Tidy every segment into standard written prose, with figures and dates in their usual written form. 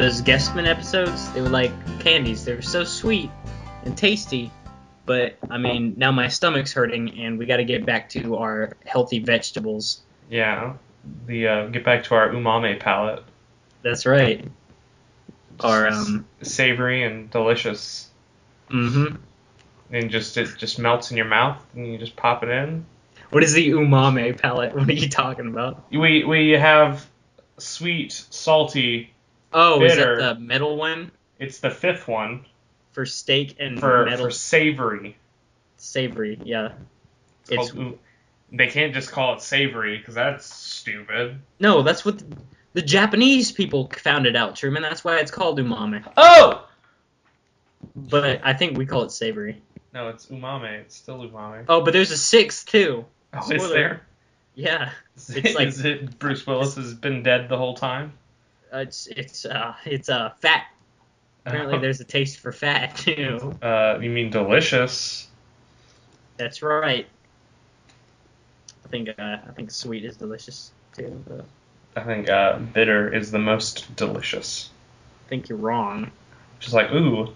those Guestman episodes, they were like candies. They were so sweet and tasty. But, I mean, now my stomach's hurting, and we got to get back to our healthy vegetables. Yeah, get back to our umami palate. That's right. Our savory and delicious. Mm-hmm. And it just melts in your mouth, and you just pop it in. What is the umami palate? What are you talking about? We have sweet, salty, Oh, bitter. Is that the metal one? It's the fifth one. For steak and metal. For savory. Savory, yeah. They can't just call it savory, because that's stupid. No, that's what the Japanese people found it out, Truman. That's why it's called umami. Oh! But I think we call it savory. No, it's umami. It's still umami. Oh, but there's a sixth, too. Oh, is there? Yeah. Is it Bruce Willis has been dead the whole time? It's fat. Apparently there's a taste for fat, too. You mean delicious? That's right. I think sweet is delicious, too. But I think bitter is the most delicious. I think you're wrong. Just like, ooh.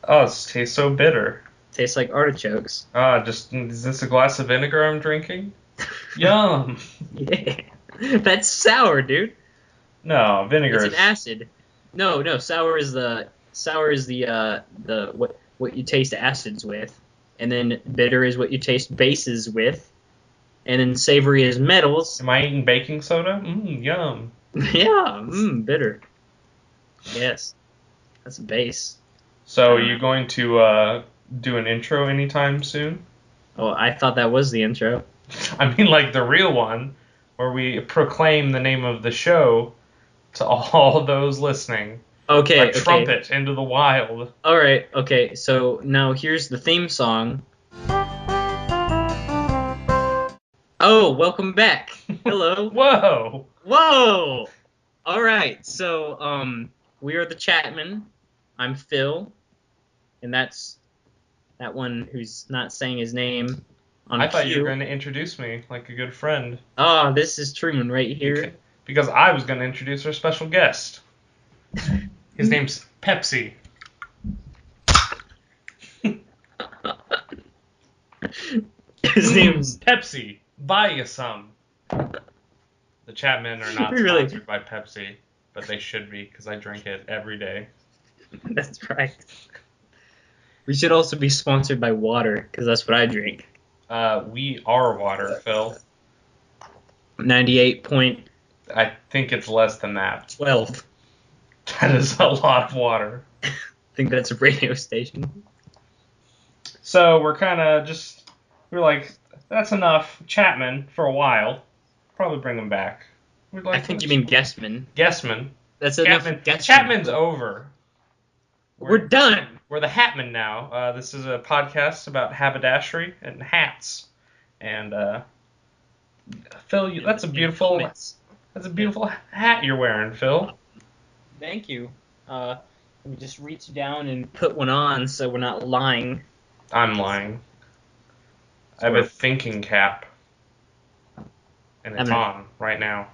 Oh, it tastes so bitter. Tastes like artichokes. Is this a glass of vinegar I'm drinking? Yum. Yeah. That's sour, dude. No, vinegar It's an acid. No, sour is the what you taste acids with. And then bitter is what you taste bases with. And then savory is metals. Am I eating baking soda? Yum. Yeah, bitter. Yes. That's a base. So are you going to do an intro anytime soon? Oh, I thought that was the intro. I mean, like the real one, where we proclaim the name of the show to all those listening. Okay, a trumpet into the wild. All right, okay. So now here's the theme song. Oh, welcome back. Hello. Whoa. Whoa. All right. So we are the Chatmen. I'm Phil, and that's that one who's not saying his name on I thought cue. you were going to introduce me like a good friend. Oh, this is Truman right here. Because I was going to introduce our special guest. His name's Pepsi. His name's Pepsi. Buy you some. The Chatmen are not sponsored by Pepsi, but they should be because I drink it every day. That's right. We should also be sponsored by water because that's what I drink. We are water, Phil. 98 point. I think it's less than that. 12. That is a lot of water. I think that's a radio station. So we're like, that's enough Chatmen for a while. Probably bring them back. I think you mean Guestman. Guestman. That's enough. Chatmen's over. We're done. We're the Hatmen now. This is a podcast about haberdashery and hats. And Phil, that's a beautiful hat you're wearing, Phil. Thank you. Let me just reach down and put one on so we're not lying. I'm lying. I have a thinking cap. And it's on right now.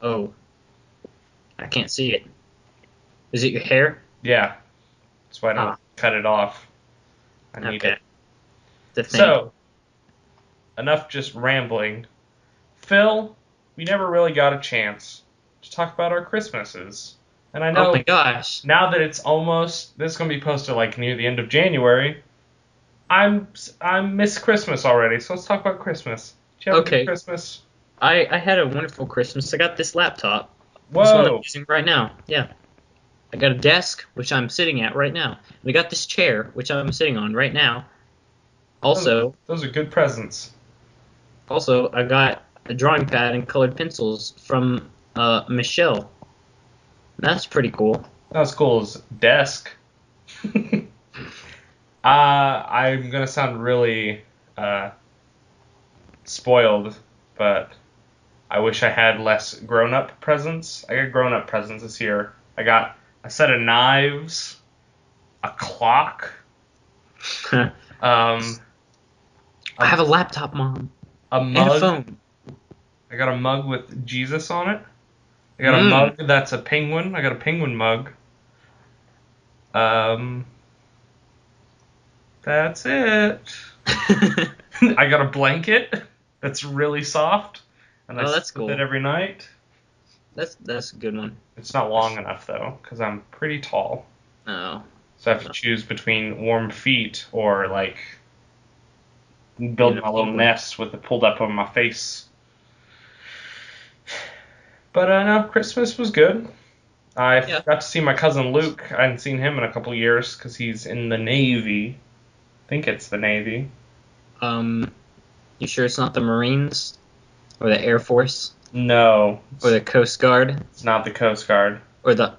Oh. I can't see it. Is it your hair? Yeah. That's why I don't cut it off. I need it. So, enough just rambling. Phil, we never really got a chance to talk about our Christmases. And I know oh my gosh. Now that it's almost, this is going to be posted like near the end of January, I miss Christmas already. So let's talk about Christmas. Did you have a good Christmas? I had a wonderful Christmas. I got this laptop. Whoa. This one I'm using right now. Yeah. I got a desk, which I'm sitting at right now. And I got this chair, which I'm sitting on right now. Also, those are good presents. Also, I got a drawing pad and colored pencils from Michelle. That's pretty cool. Not as cool as desk. I'm going to sound really spoiled, but I wish I had less grown-up presents. I got grown-up presents this year. I got a set of knives, a clock. I have a laptop, Mom. A mug. And a phone. I got a mug with Jesus on it. I got a mug that's a penguin. I got a penguin mug. That's it. I got a blanket that's really soft, and I Oh, that's sleep with cool. it every night. That's a good one. It's not long enough though, because I'm pretty tall. Oh. So I have to choose between warm feet or like Being building a my little penguin. nest with it pulled up over my face. But no, Christmas was good. I Yeah. got to see my cousin Luke. I hadn't seen him in a couple years because he's in the Navy. I think it's the Navy. You sure it's not the Marines or the Air Force No, or the Coast Guard it's not the Coast Guard. or the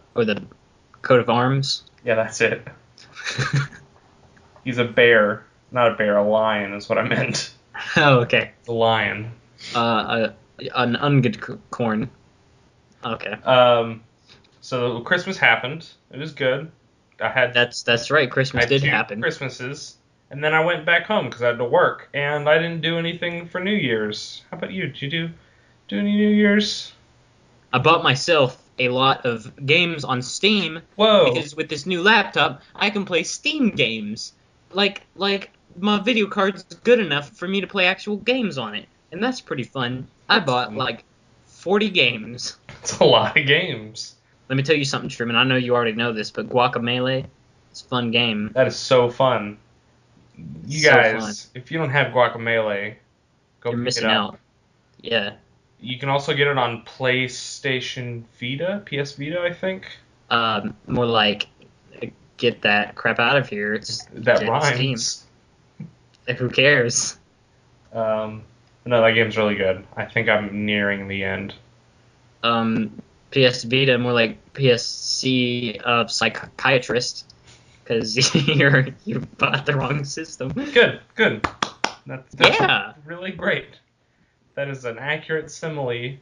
coat of arms? Yeah, that's it. He's a bear. Not a bear, a lion is what I meant. Oh, okay. It's a lion. An ungood corn. Okay. So Christmas happened. It was good. That's right. I Christmas had did two happen. Christmases, and then I went back home because I had to work, and I didn't do anything for New Year's. How about you? Did you do any New Year's? I bought myself a lot of games on Steam Whoa! because with this new laptop, I can play Steam games. Like my video card's good enough for me to play actual games on it, and that's pretty fun. I bought like 40 games. It's a lot of games. Let me tell you something, Truman. I know you already know this, but Guacamelee, it's a fun game. That is so fun. You So fun. guys, if you don't have Guacamelee, go You're pick it missing up. out. Yeah. You can also get it on PlayStation Vita, PS Vita, I think. More like get that crap out of here. It's That get Steam. rhymes. Who cares? No, that game's really good. I think I'm nearing the end. PS Vita, more like PSC psychiatrist, because you bought the wrong system. Good. That's Yeah. really great. That is an accurate simile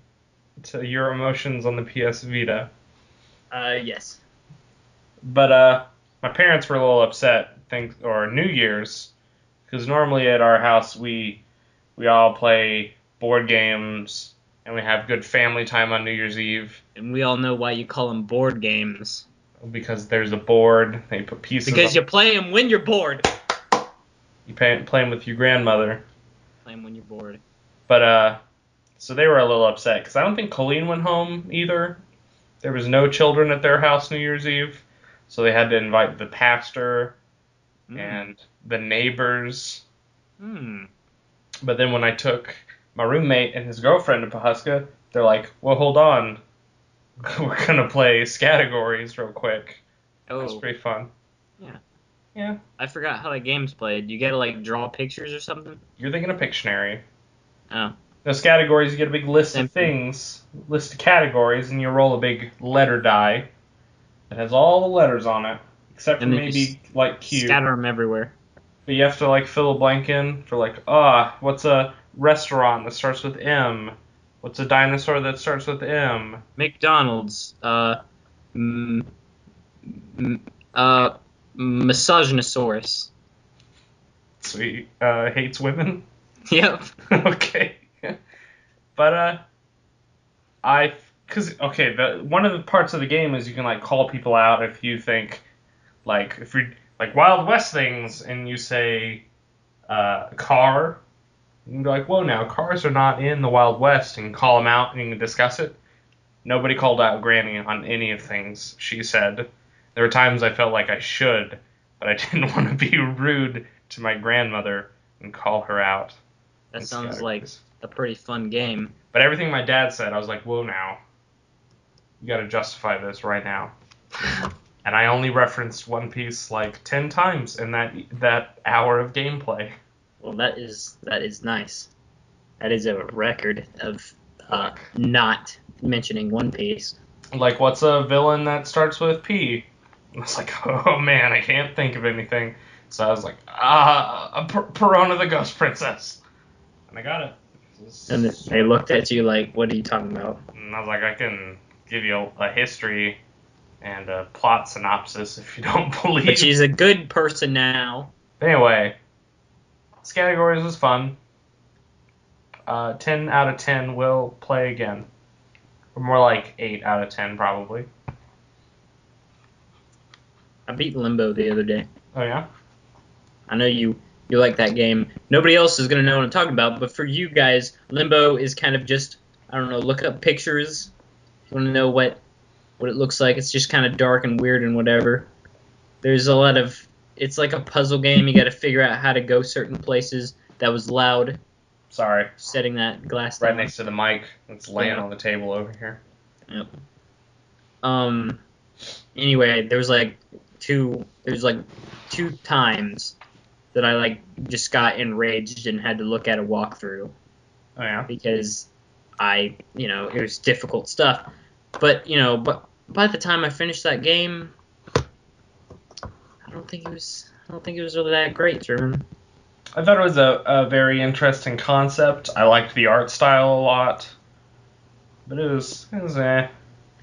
to your emotions on the PS Vita. Yes. But my parents were a little upset, or New Year's, because normally at our house we all play board games and we have good family time on New Year's Eve. And we all know why you call them board games. Because there's a board, they put pieces. Because you play them when you're bored. You play them with your grandmother. Play them when you're bored. But so they were a little upset because I don't think Colleen went home either. There was no children at their house New Year's Eve, so they had to invite the pastor and the neighbors. But then when I took my roommate and his girlfriend to Pahuska, they're like, well, hold on. We're going to play categories real quick. Oh. That's pretty fun. Yeah. I forgot how that game's played. You gotta, like, draw pictures or something? You're thinking of Pictionary. Oh. Those categories, you get a big list of things, list of categories, and you roll a big letter die that has all the letters on it, except for maybe, like, Q. Scatter them everywhere. But you have to, like, fill a blank in for, like, what's a restaurant that starts with M? What's a dinosaur that starts with M? McDonald's. Misogynosaurus. Sweet. Hates women? Yep. Okay. But, one of the parts of the game is you can, like, call people out if you think, like, if you're, like, Wild West things, and you say, car, you can be like, whoa, now, cars are not in the Wild West, and call them out, and you can discuss it. Nobody called out Granny on any of things she said. There were times I felt like I should, but I didn't want to be rude to my grandmother and call her out. That sounds like a pretty fun game. But everything my dad said, I was like, whoa now. You gotta justify this right now. And I only referenced One Piece like 10 times in that hour of gameplay. Well, that is nice. That is a record of not mentioning One Piece. Like, what's a villain that starts with P? And I was like, oh man, I can't think of anything. So I was like, Perona the Ghost Princess. And I got it. And they looked at you like, what are you talking about? And I was like, I can give you a history and a plot synopsis if you don't believe. But she's a good person now. Anyway, this categories was fun. 10 out of 10 will play again. More like 8 out of 10, probably. I beat Limbo the other day. Oh, yeah? I know you like that game. Nobody else is going to know what I'm talking about, but for you guys, Limbo is kind of just, I don't know, look up pictures. If you want to know what it looks like, it's just kind of dark and weird and whatever. There's a lot of, it's like a puzzle game. You got to figure out how to go certain places. That was loud. Sorry. Setting that glass right down. next to the mic. It's laying on the table over here. Yep. Anyway, there's like two times that I like just got enraged and had to look at a walkthrough. Oh yeah. Because it was difficult stuff. But by the time I finished that game, I don't think it was really that great, German. I thought it was a very interesting concept. I liked the art style a lot. But it was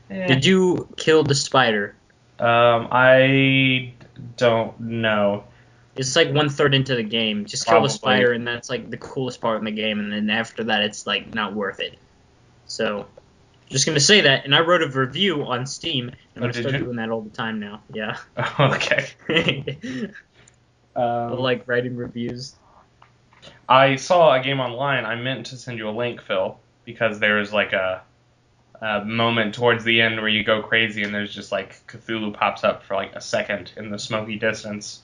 Did you kill the spider? I don't know. It's like 1/3 into the game. Just kill the spider, and that's like the coolest part in the game. And then after that, it's like not worth it. So, just gonna say that. And I wrote a review on Steam. And I'm gonna start doing that all the time now. Yeah. Okay. I like writing reviews. I saw a game online. I meant to send you a link, Phil, because there's like a moment towards the end where you go crazy and there's just like Cthulhu pops up for like a second in the smoky distance.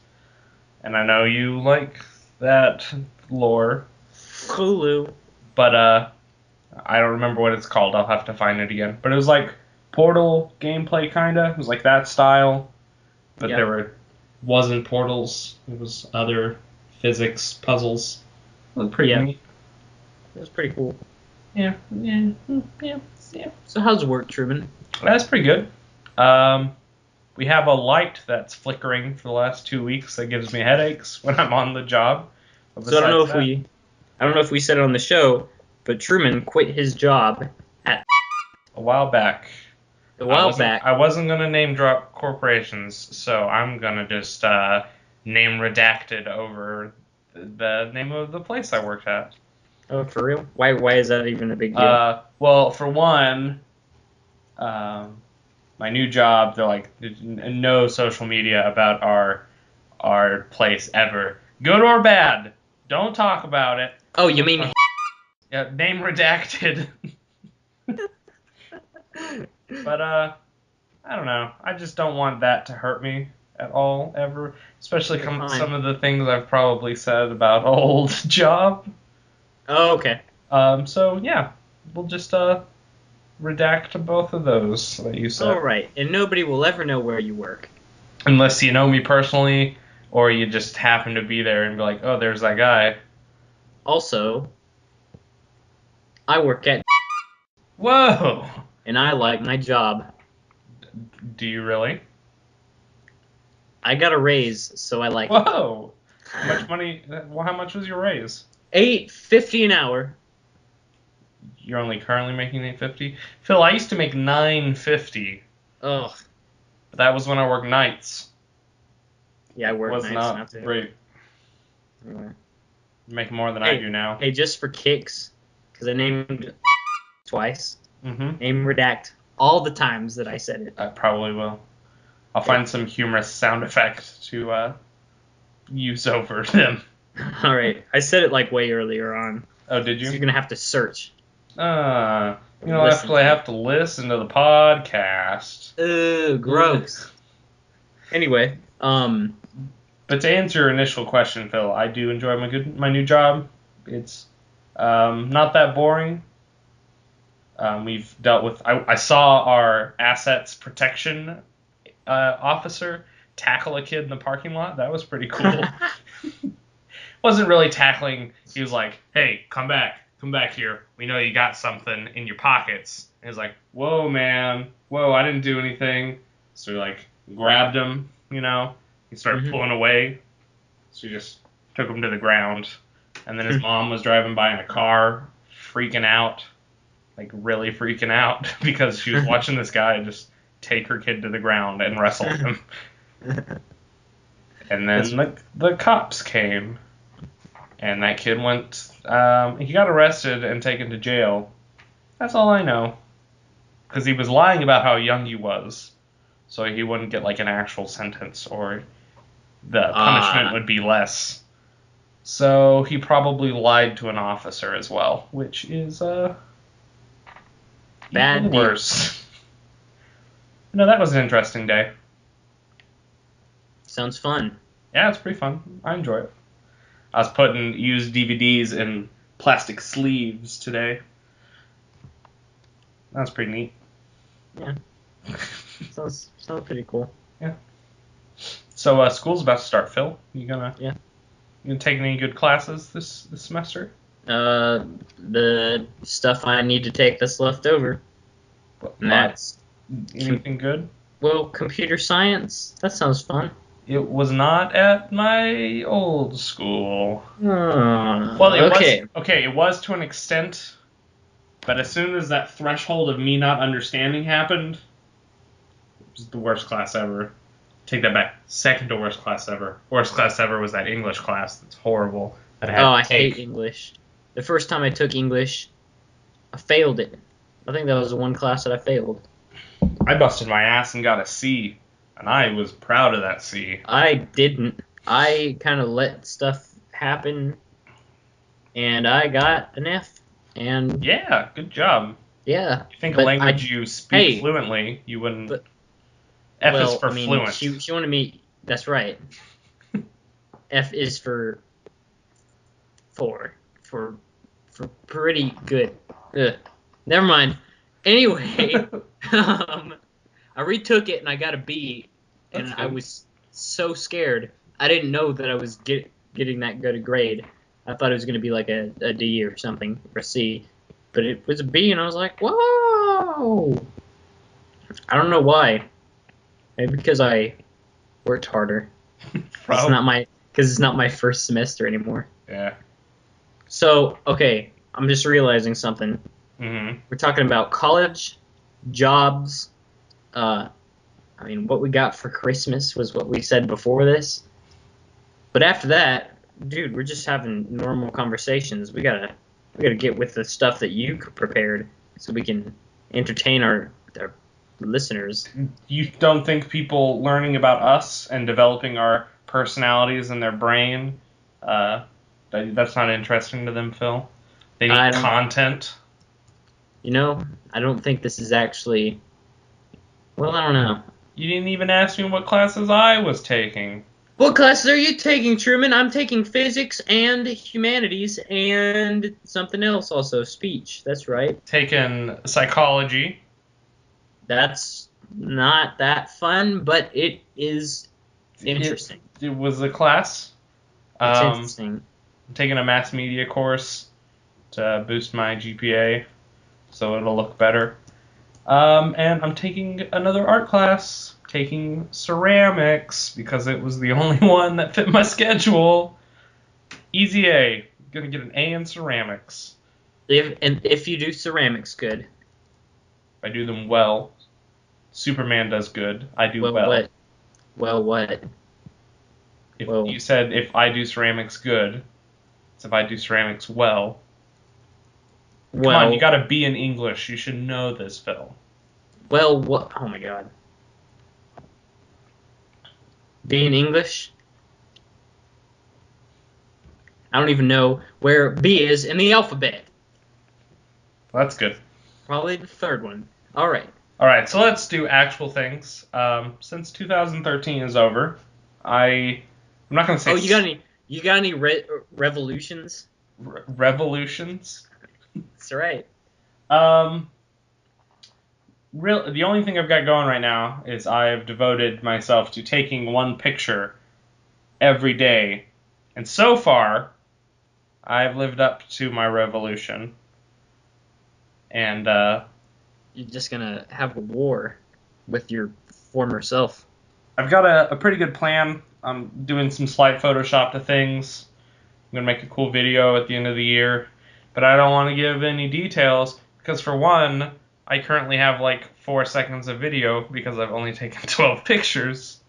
And I know you like that lore. Cthulhu. But I don't remember what it's called. I'll have to find it again. But it was like Portal gameplay kinda. It was like that style. But there wasn't portals. It was other physics puzzles. It was pretty neat. It was pretty cool. Yeah. So how's work, Truman? That's pretty good. We have a light that's flickering for the last 2 weeks that gives me headaches when I'm on the job. So I don't know if we said it on the show, but Truman quit his job at a while back. I wasn't gonna name drop corporations, so I'm gonna just name redacted over the name of the place I worked at. Oh, for real? Why is that even a big deal? Well, for one, my new job, they're like, no social media about our place ever. Good or bad, don't talk about it. Oh, you mean... Yeah, name redacted. But, I don't know. I just don't want that to hurt me at all, ever. Especially some of the things I've probably said about old job. Oh, okay. So, yeah. We'll just, redact both of those that you said. Alright, and nobody will ever know where you work. Unless you know me personally, or you just happen to be there and be like, oh, there's that guy. Also, I work at... Whoa! And I like my job. Do you really? I got a raise, so I like it. Whoa! How much money? How much was your raise? $8.50 an hour. You're only currently making $8.50? Phil, I used to make $9.50. Ugh. But that was when I worked nights. Yeah, I work nights. Was not great. Anyway. You make more than I do now. Hey, just for kicks, because I named twice. Mm-hmm. Name redact all the times that I said it. I probably will. I'll find some humorous sound effect to use over them. All right. I said it like way earlier on. Oh, did you? So you're gonna have to search. I have to listen to the podcast. Ugh, gross. Anyway, But to answer your initial question, Phil, I do enjoy my new job. It's not that boring. We've dealt with. I saw our assets protection officer tackle a kid in the parking lot. That was pretty cool. Wasn't really tackling. He was like, "Hey, come back here. We know you got something in your pockets." And he was like, "Whoa, man, whoa, I didn't do anything." So we like grabbed him, He started pulling away. So we just took him to the ground. And then his mom was driving by in a car, freaking out, like really freaking out because she was watching this guy just take her kid to the ground and wrestle him. And then the cops came. And that kid he got arrested and taken to jail. That's all I know. because he was lying about how young he was, so he wouldn't get like an actual sentence, or the punishment would be less. So he probably lied to an officer as well, which is bad even deal. worse. No, that was an interesting day. Sounds fun. Yeah, it's pretty fun. I enjoy it. I was putting used DVDs in plastic sleeves today. That's pretty neat. Yeah. sounds pretty cool. Yeah. So school's about to start, Phil. You gonna take any good classes this semester? The stuff I need to take that's left over. That's anything good? Well, computer science. That sounds fun. It was not at my old school. Well, It was okay. It was to an extent, but as soon as that threshold of me not understanding happened, it was the worst class ever. Take that back. Second to worst class ever. Worst class ever was that English class. That's horrible. I hate English. The first time I took English, I failed it. I think that was the one class that I failed. I busted my ass and got a C, and I was proud of that C. I didn't. I kind of let stuff happen, and I got an F. And yeah, good job. Yeah. You think a language you speak fluently, you wouldn't. F is for fluent. She wanted me. That's right. F is for pretty good. Ugh. Never mind. Anyway, I retook it and I got a B, and I was so scared. I didn't know that I was getting that good a grade. I thought it was going to be like a D or something, or a C, but it was a B, and I was like, whoa! I don't know why. Maybe because I worked harder. It's not my first semester anymore. Yeah. So, okay, I'm just realizing something. Mm-hmm. We're talking about college, jobs. What we got for Christmas was what we said before this. But after that, dude, we're just having normal conversations. We gotta get with the stuff that you prepared so we can entertain our listeners. You don't think people learning about us and developing our personalities in their brain, that's not interesting to them, Phil? They need content. I don't think this is actually... Well, I don't know. You didn't even ask me what classes I was taking. What classes are you taking, Truman? I'm taking physics and humanities and something else also, speech. That's right. Taking psychology. That's not that fun, but it is interesting. It was a class. It's interesting. I'm taking a mass media course to boost my GPA, so it'll look better. And I'm taking another art class, taking ceramics, because it was the only one that fit my schedule. Easy A. Gonna get an A in ceramics. If you do ceramics good. I do them well. Superman does good. I do well. What? Well, what? You said if I do ceramics good, it's if I do ceramics well. Come on, you gotta be in English. You should know this, Phil. Well, what? Oh my God. Be in English? I don't even know where B is in the alphabet. Well, that's good. Probably the third one. All right. All right, so let's do actual things. Since 2013 is over, I'm not gonna say. Oh, you got any revolutions? Revolutions? That's right. The only thing I've got going right now is I've devoted myself to taking one picture every day, and so far, I've lived up to my revolution. And you're just gonna have a war with your former self. I've got a pretty good plan. I'm doing some slight Photoshop to things. I'm gonna make a cool video at the end of the year, but I don't want to give any details because, for one, I currently have like 4 seconds of video because I've only taken 12 pictures,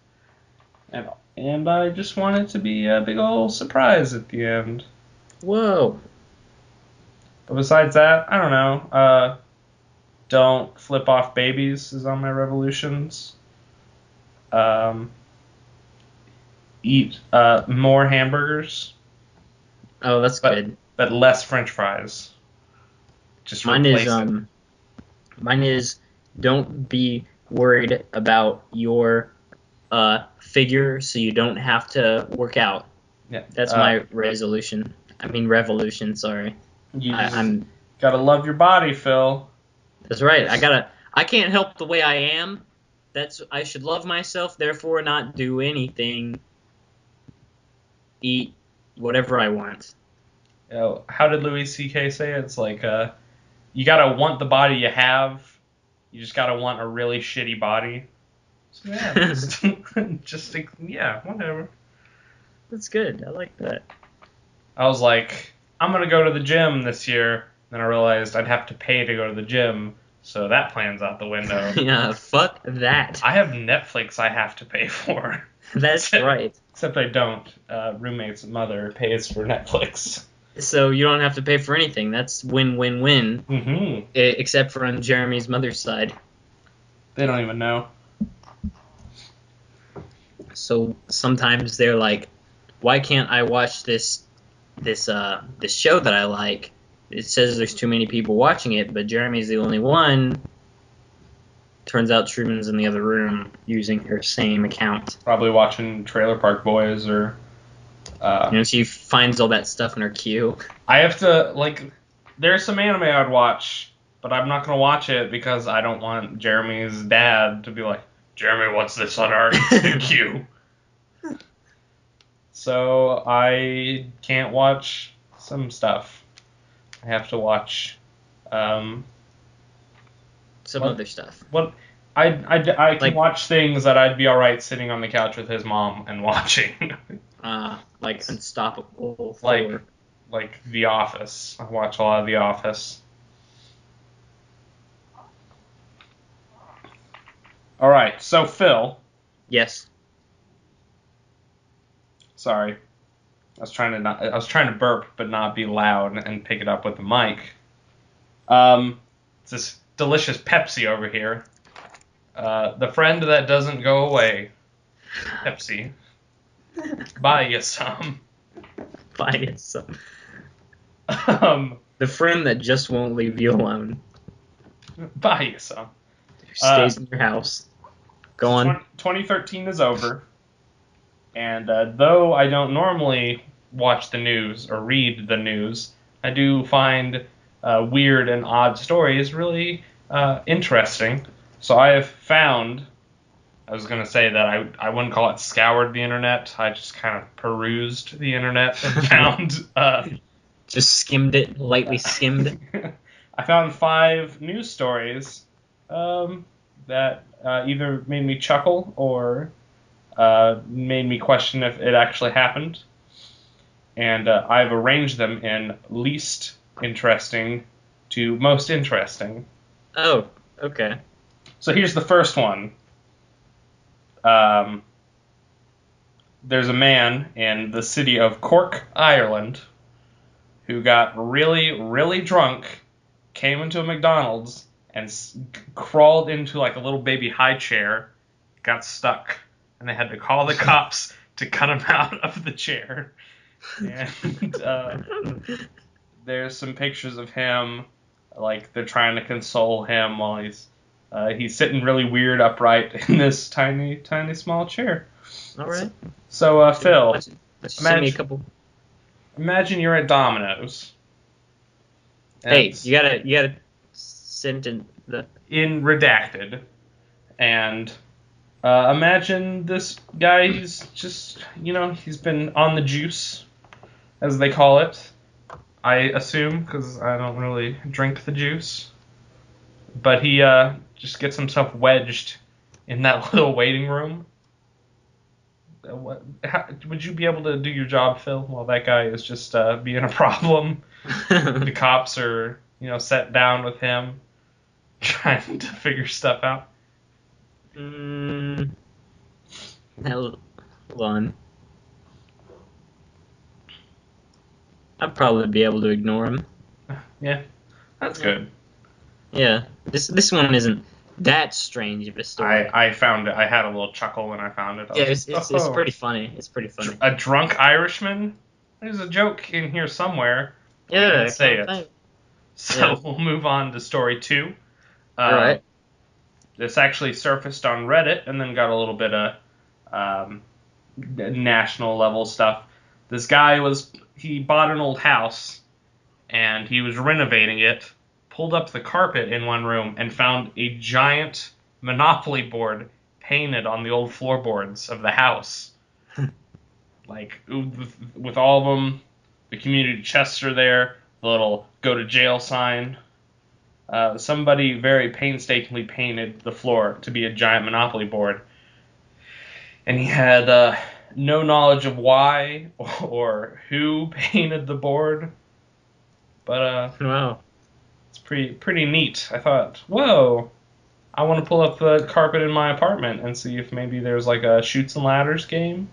and I just want it to be a big old surprise at the end. Whoa. But besides that, I don't know. Don't flip off babies is on my revolutions. Eat more hamburgers. Oh, that's good. But less French fries. Just replace it. Mine is don't be worried about your figure, so you don't have to work out. Yeah, that's my resolution. I mean revolution. Sorry. I'm gotta love your body, Phil. That's right. I can't help the way I am. I should love myself, therefore not do anything. Eat whatever I want. How did Louis C.K. say it? It's like you gotta want the body you have. You just gotta want a really shitty body. So yeah, yeah, whatever. That's good. I like that. I was like, I'm gonna go to the gym this year. Then I realized I'd have to pay to go to the gym, so that plan's out the window. Yeah, fuck that. I have Netflix I have to pay for. That's right. Except I don't. Roommate's mother pays for Netflix. So you don't have to pay for anything. That's win-win-win. Mm-hmm. Except for on Jeremy's mother's side. They don't even know. So sometimes they're like, "Why can't I watch this show that I like? It says there's too many people watching it, but Jeremy's the only one." Turns out Truman's in the other room using her same account. Probably watching Trailer Park Boys or. She finds all that stuff in her queue. I have to there's some anime I'd watch, but I'm not gonna watch it because I don't want Jeremy's dad to be like, Jeremy, what's this on our queue? So I can't watch some stuff. I have to watch some other stuff. What I can watch things that I'd be alright sitting on the couch with his mom and watching. Like Unstoppable. Like The Office. I watch a lot of The Office. All right, so Phil. Yes. Sorry, I was trying to burp but not be loud and pick it up with the mic. It's this delicious Pepsi over here. The friend that doesn't go away. Pepsi. Buy you some. Buy you some. The friend that just won't leave you alone. Buy you some. Who stays in your house. Go on. 2013 is over. And though I don't normally watch the news or read the news, I do find weird and odd stories really interesting. So I have found, I was going to say that I wouldn't call it scoured the internet. I just kind of perused the internet and found... just skimmed it, lightly skimmed. I found 5 news stories that either made me chuckle or made me question if it actually happened. And I've arranged them in least interesting to most interesting. Oh, okay. So here's the first one. There's a man in the city of Cork, Ireland, who got really, really drunk, came into a McDonald's, and crawled into like a little baby high chair, got stuck, and they had to call the cops to cut him out of the chair. And there's some pictures of him, like they're trying to console him while he's sitting really weird upright in this tiny, tiny small chair. All right. So Phil, imagine you're at Domino's. Hey, you gotta send in redacted, and imagine this guy. He's just he's been on the juice, as they call it. I assume because I don't really drink the juice, but he just gets himself wedged in that little waiting room. Would you be able to do your job, Phil, while that guy is just being a problem? The cops are, sat down with him, trying to figure stuff out. Hold on. I'd probably be able to ignore him. Yeah, that's good. Yeah. This one isn't that strange of a story. I found it. I had a little chuckle when I found it. I Yeah, was like, it's oh, pretty funny. It's pretty funny. a drunk Irishman? There's a joke in here somewhere. We Yeah, didn't I say kind of it. think. So Yeah. we'll move on to story 2. All Um, right. this actually surfaced on Reddit and then got a little bit of um, national level stuff. This guy he bought an old house and he was renovating it, pulled up the carpet in one room and found a giant Monopoly board painted on the old floorboards of the house. Like, with all of them, the community chests are there, the little go to jail sign. Somebody very painstakingly painted the floor to be a giant Monopoly board. And he had no knowledge of why or who painted the board. But Wow. it's pretty neat. I thought, whoa, I want to pull up the carpet in my apartment and see if maybe there's like a Chutes and Ladders game.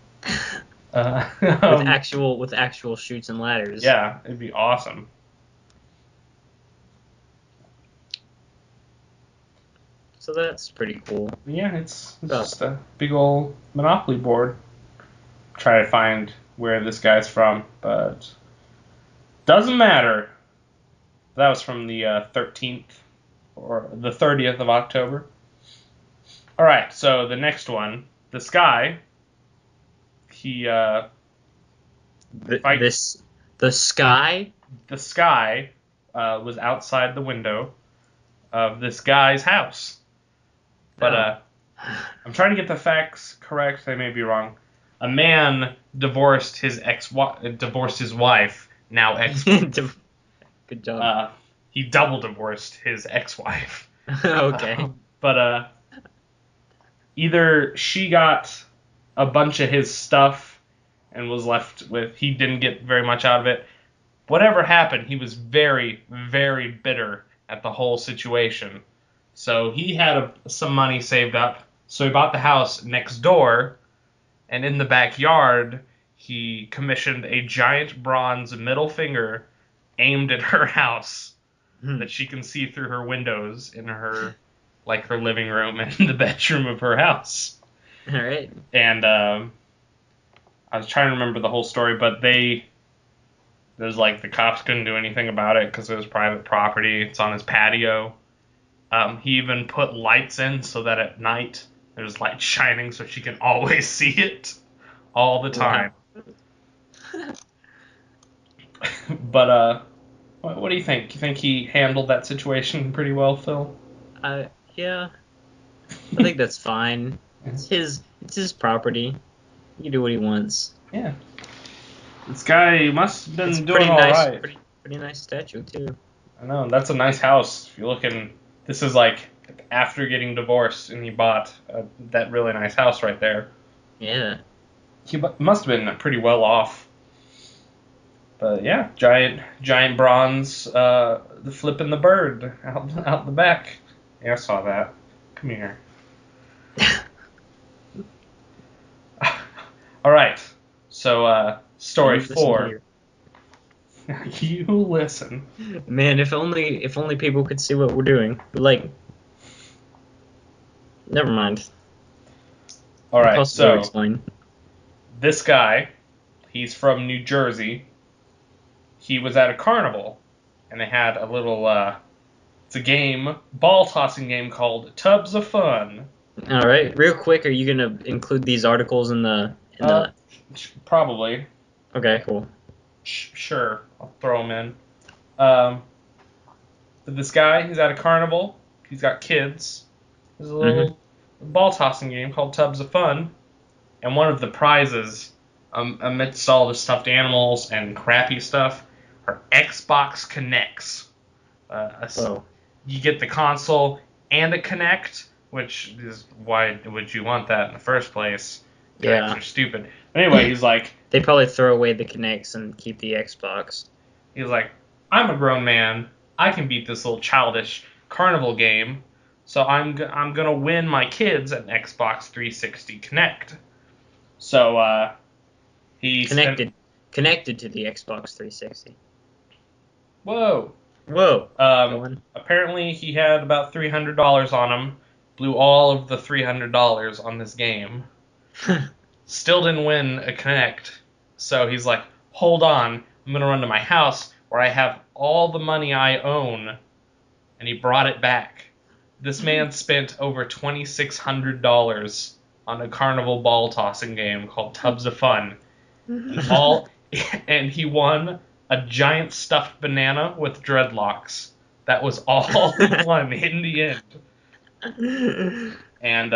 With Um, actual chutes and ladders. yeah, it'd be awesome. So that's pretty cool. Yeah, it's just a big old Monopoly board. Try to find where this guy's from, but doesn't matter. That was from the 13th or the 30th of October. All right, so the next one, this guy, he The sky. the sky was outside the window of this guy's house. But I'm trying to get the facts correct. They may be wrong. A man divorced his wife, now ex. Good job. He double divorced his ex-wife. Okay. But either she got a bunch of his stuff and was left with, he didn't get very much out of it. Whatever happened, he was very, very bitter at the whole situation. So he had some money saved up. So he bought the house next door, and in the backyard, he commissioned a giant bronze middle finger aimed at her house that she can see through her windows in her living room and the bedroom of her house. All right. And I was trying to remember the whole story, but there's the cops couldn't do anything about it because it was private property. It's on his patio. He even put lights in so that at night there's light shining so she can always see it all the time. Wow. But what do you think? You think he handled that situation pretty well, Phil? Yeah. I think that's fine. It's his property. He can do what he wants. Yeah. This guy must have been It's doing pretty all nice. right. Pretty nice statue too. I know, that's a nice house. If you're looking, this is after getting divorced and he bought that really nice house right there. Yeah. He must have been pretty well off. But yeah, giant bronze, the flipping the bird out the back. Yeah, I saw that. Come here. All right. So story 4. You listen. Man, if only people could see what we're doing. Never mind. All right. So explain. this guy, he's from New Jersey. He was at a carnival, and they had a little. It's a ball tossing game called Tubs of Fun. All right, real quick, are you gonna include these articles in the? Probably. Okay, cool. Sure, I'll throw them in. But this guy, he's at a carnival. He's got kids. There's a little ball tossing game called Tubs of Fun, and one of the prizes, amidst all the stuffed animals and crappy stuff, are Xbox Connects. You get the console and a Kinect, which is why would you want that in the first place? Kinects are stupid. Anyway, he's like, they probably throw away the Kinects and keep the Xbox. He's like, I'm a grown man. I can beat this little childish carnival game. So I'm gonna win my kids an Xbox 360 Kinect. So he connected to the Xbox 360. Whoa! Whoa. Go on. Apparently, he had about $300 on him. Blew all of the $300 on this game. Still didn't win a Connect. So he's like, hold on, I'm going to run to my house where I have all the money I own. And he brought it back. This man spent over $2,600 on a carnival ball tossing game called Tubs of Fun. And he won a giant stuffed banana with dreadlocks. That was all he won in the end. And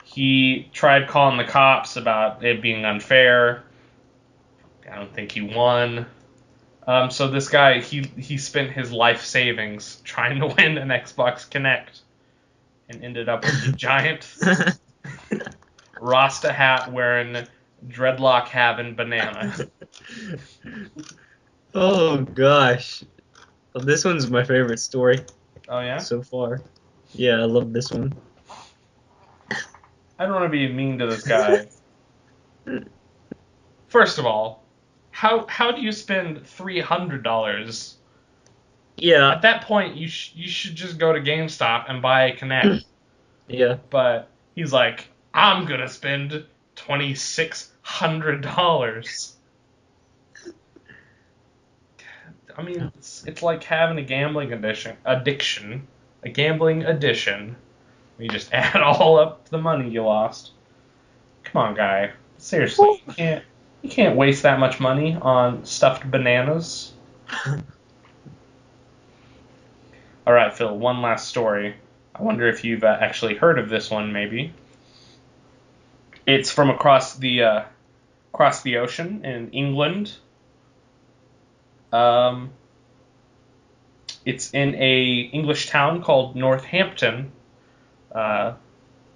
he tried calling the cops about it being unfair. I don't think he won. So this guy, he spent his life savings trying to win an Xbox Connect and ended up with a giant Rasta hat wearing, dreadlock having banana. Oh gosh. Well, this one's my favorite story Oh yeah? so far. Yeah, I love this one. I don't want to be mean to this guy. First of all, how do you spend $300? Yeah. At that point, you should just go to GameStop and buy a Kinect. Yeah. But he's like, I'm gonna spend $2,600. I mean, it's like having a gambling addiction, a gambling addition. You just add all up the money you lost. Come on, guy. Seriously, you can't waste that much money on stuffed bananas. All right, Phil. One last story. I wonder if you've actually heard of this one. Maybe it's from across the ocean in England. It's in a English town called Northampton.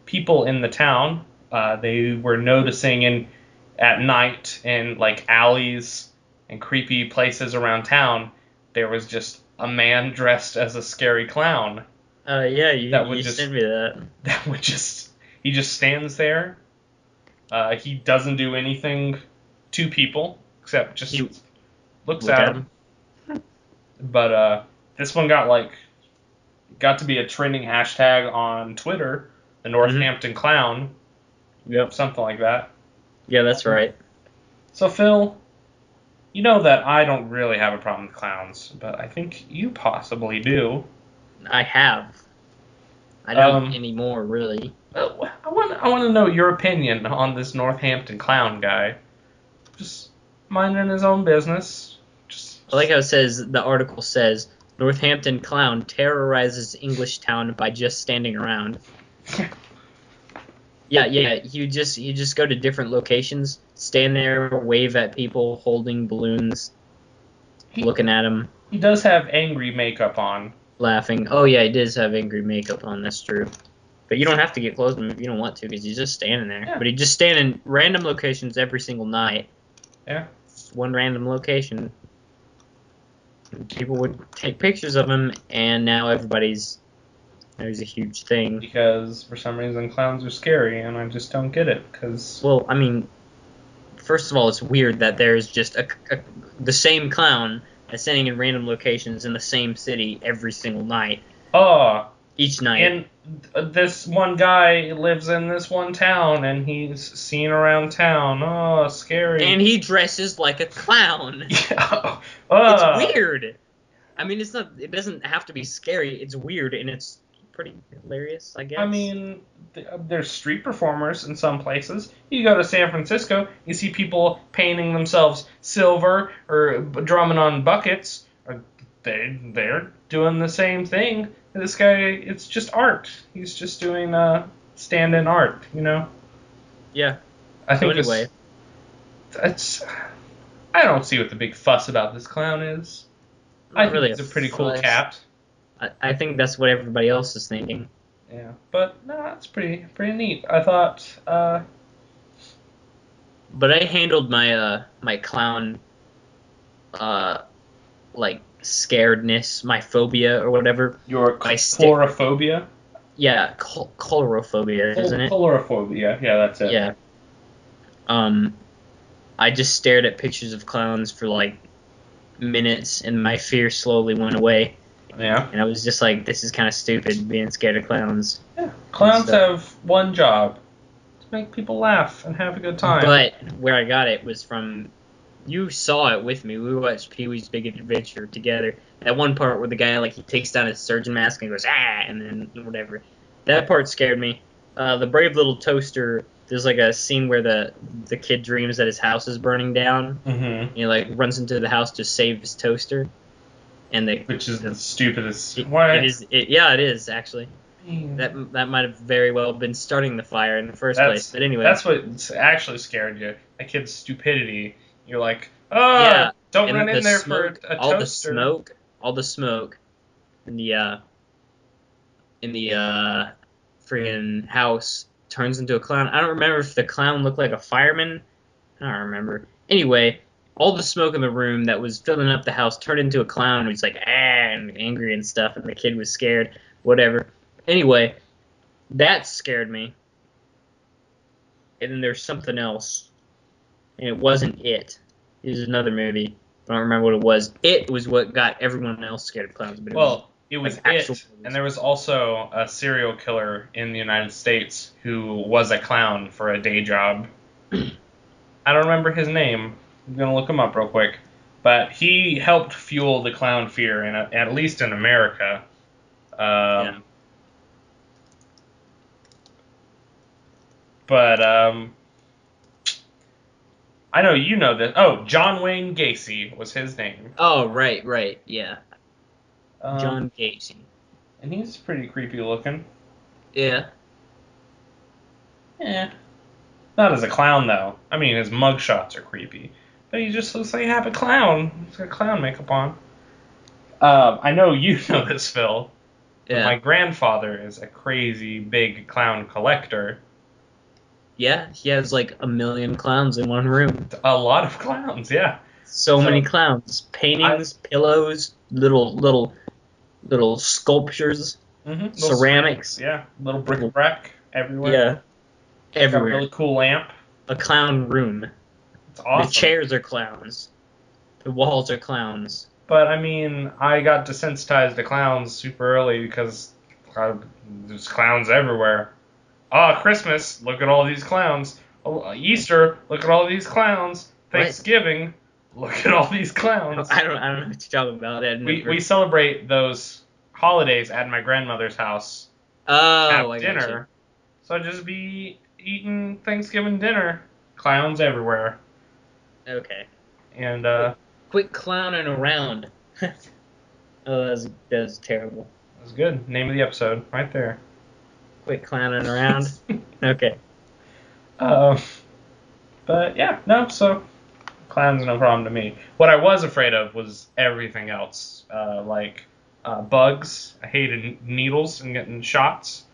People in the town, they were noticing at night in like alleys and creepy places around town, there was just a man dressed as a scary clown. Yeah, you sent me that. That would he just stands there. He doesn't do anything to people except just looks at them. But this one got to be a trending hashtag on Twitter, the Northampton Clown. Yep. Something like that. Yeah, that's right. So, Phil, you know that I don't really have a problem with clowns, but I think you possibly do. I have. I don't anymore, really. I want to know your opinion on this Northampton Clown guy. Just minding his own business. I like how the article says, Northampton Clown terrorizes English town by just standing around. Yeah, you just go to different locations, stand there, wave at people, holding balloons, looking at them. He does have angry makeup on. Laughing. Oh yeah, he does have angry makeup on, that's true. But you don't have to get close to him if you don't want to, because he's just standing there. Yeah. But he just stand in random locations every single night. Yeah. It's one random location. People would take pictures of him, and now there's a huge thing. Because for some reason clowns are scary, and I just don't get it. Well, I mean, first of all, it's weird that there's just the same clown that's standing in random locations in the same city every single night. Oh. Each night. And this one guy lives in this one town, and he's seen around town. Oh, scary. And he dresses like a clown. Yeah. It's weird. I mean, it doesn't have to be scary. It's weird, and it's pretty hilarious, I guess. I mean, there's street performers in some places. You go to San Francisco, you see people painting themselves silver or drumming on buckets. They're doing the same thing. This guy, it's just art. He's just doing stand-in art, you know? Yeah. I think anyway. I don't see what the big fuss about this clown is. I think he's a pretty cool cat. I think that's what everybody else is thinking. Yeah, but no, it's pretty neat. I thought. But I handled my my clown, like scaredness, my phobia or whatever. Your chlorophobia. Yeah, chlorophobia, isn't it? Chlorophobia. Yeah, that's it. Yeah. I just stared at pictures of clowns for like minutes, and my fear slowly went away. Yeah. And I was just like, this is kind of stupid, being scared of clowns. Yeah. Clowns have one job: to make people laugh and have a good time. But where I got it was from. You saw it with me. We watched Pee-wee's Big Adventure together. That one part where the guy, like, he takes down his surgeon mask and goes, ah, and then whatever. That part scared me. The Brave Little Toaster, there's, like, a scene where the kid dreams that his house is burning down. Mm-hmm. And he, like, runs into the house to save his toaster. Which is the stupidest. Yeah, it is, actually. That might have very well been starting the fire in the first place. But anyway. That's what actually scared you. A kid's stupidity. You're like, oh, yeah, don't run in there for a toaster. All the smoke in the friggin' house turns into a clown. I don't remember if the clown looked like a fireman. I don't remember. Anyway, all the smoke in the room that was filling up the house turned into a clown who's like, ah, and angry and stuff, and the kid was scared. Whatever. Anyway, that scared me. And then there's something else. And it wasn't It. It was another movie. I don't remember what it was. It was what got everyone else scared of clowns. But it was It, and there was also a serial killer in the United States who was a clown for a day job. I don't remember his name. I'm going to look him up real quick. But he helped fuel the clown fear, at least in America. Yeah. But I know you know this. Oh, John Wayne Gacy was his name. Oh, right, yeah. John Gacy. And he's pretty creepy looking. Yeah. Yeah. Not as a clown, though. I mean, his mugshots are creepy. But he just looks like half a clown. He's got clown makeup on. I know you know this, Phil. Yeah. My grandfather is a crazy big clown collector. Yeah, he has like 1 million clowns in one room. A lot of clowns, yeah. So many clowns. Paintings, pillows, little sculptures, ceramics. Yeah, little bric-a-brac everywhere. Yeah, everywhere. Got a really cool lamp. A clown room. It's awesome. The chairs are clowns. The walls are clowns. But, I mean, I got desensitized to clowns super early because there's clowns everywhere. Oh, Christmas, look at all these clowns. Oh, Easter, look at all these clowns. Thanksgiving, look at all these clowns. I don't know what you're talking about. We celebrate those holidays at my grandmother's house. Have dinner. So I'd just be eating Thanksgiving dinner. Clowns everywhere. Okay. And, quit clowning around. Oh, that was terrible. That was good. Name of the episode, right there. Quit clowning around. Okay. But yeah, no, so clowns no problem to me. What I was afraid of was everything else, like bugs. I hated needles and getting shots.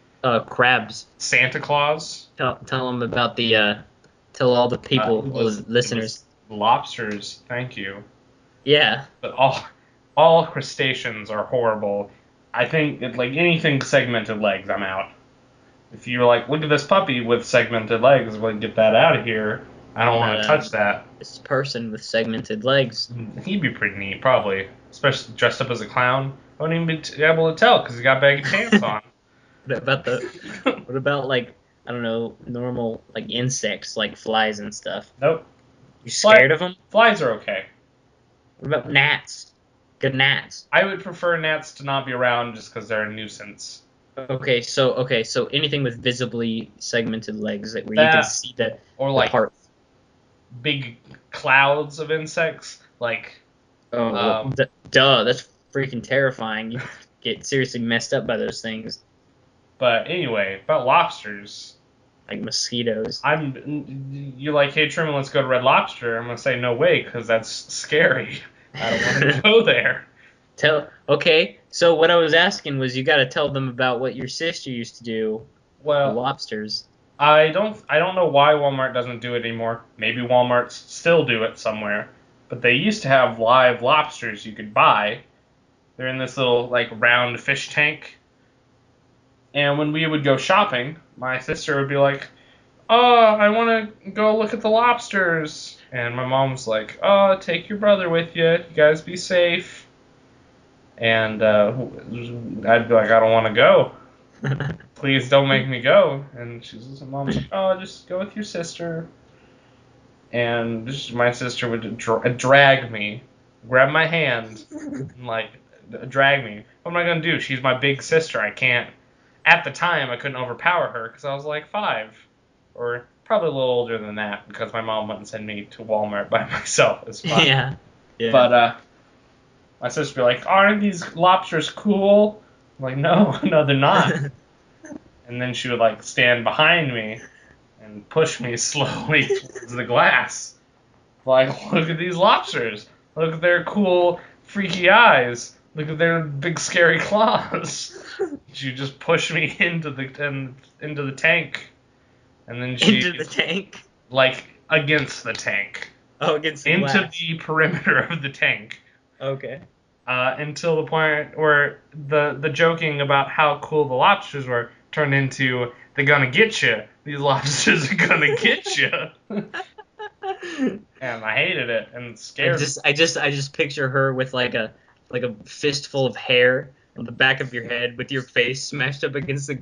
Crabs. Santa Claus. Tell them about tell all the people, all the listeners. Lobsters, thank you. Yeah. But all crustaceans are horrible. I think like anything segmented legs, I'm out. If you're like, look at this puppy with segmented legs, well, get that out of here. I don't want to touch that. This person with segmented legs. He'd be pretty neat, probably. Especially dressed up as a clown. I wouldn't even be able to tell because he got baggy pants on. What about like, I don't know, normal like insects like flies and stuff? Nope. You scared of them? Flies are okay. What about gnats? Good gnats. I would prefer gnats to not be around just because they're a nuisance. Okay, so anything with visibly segmented legs where you can see the parts. Big clouds of insects, like. Duh, that's freaking terrifying. You get seriously messed up by those things. But anyway, about lobsters. Like mosquitoes. You're like, hey Truman, let's go to Red Lobster. I'm gonna say no way because that's scary. I don't want to go there. Okay, so what I was asking was you got to tell them about what your sister used to do. Well, lobsters. I don't know why Walmart doesn't do it anymore. Maybe Walmart still do it somewhere. But they used to have live lobsters you could buy. They're in this little like round fish tank. And when we would go shopping, my sister would be like, oh, I want to go look at the lobsters. And my mom's like, oh, take your brother with you. You guys be safe. And I'd be like, I don't want to go. Please don't make me go. And mom's like, oh, just go with your sister. And my sister would drag me, grab my hand, and like drag me. What am I gonna do? She's my big sister. I can't. At the time, I couldn't overpower her because I was like 5, or probably a little older than that because my mom wouldn't send me to Walmart by myself as 5. Yeah. But my sister would be like, aren't these lobsters cool? I'm like, no, no, they're not. And then she would like stand behind me and push me slowly towards the glass. Like, look at these lobsters. Look at their cool, freaky eyes. Look at their big, scary claws. She just pushed me into the tank, and then Into the tank. like against the tank. Oh, against the into glass. the perimeter of the tank. Okay. Until the point where the joking about how cool the lobsters were turned into they're gonna get you. These lobsters are gonna get you. And I hated it and scared me. I just picture her with like a fistful of hair on the back of your head with your face smashed up against the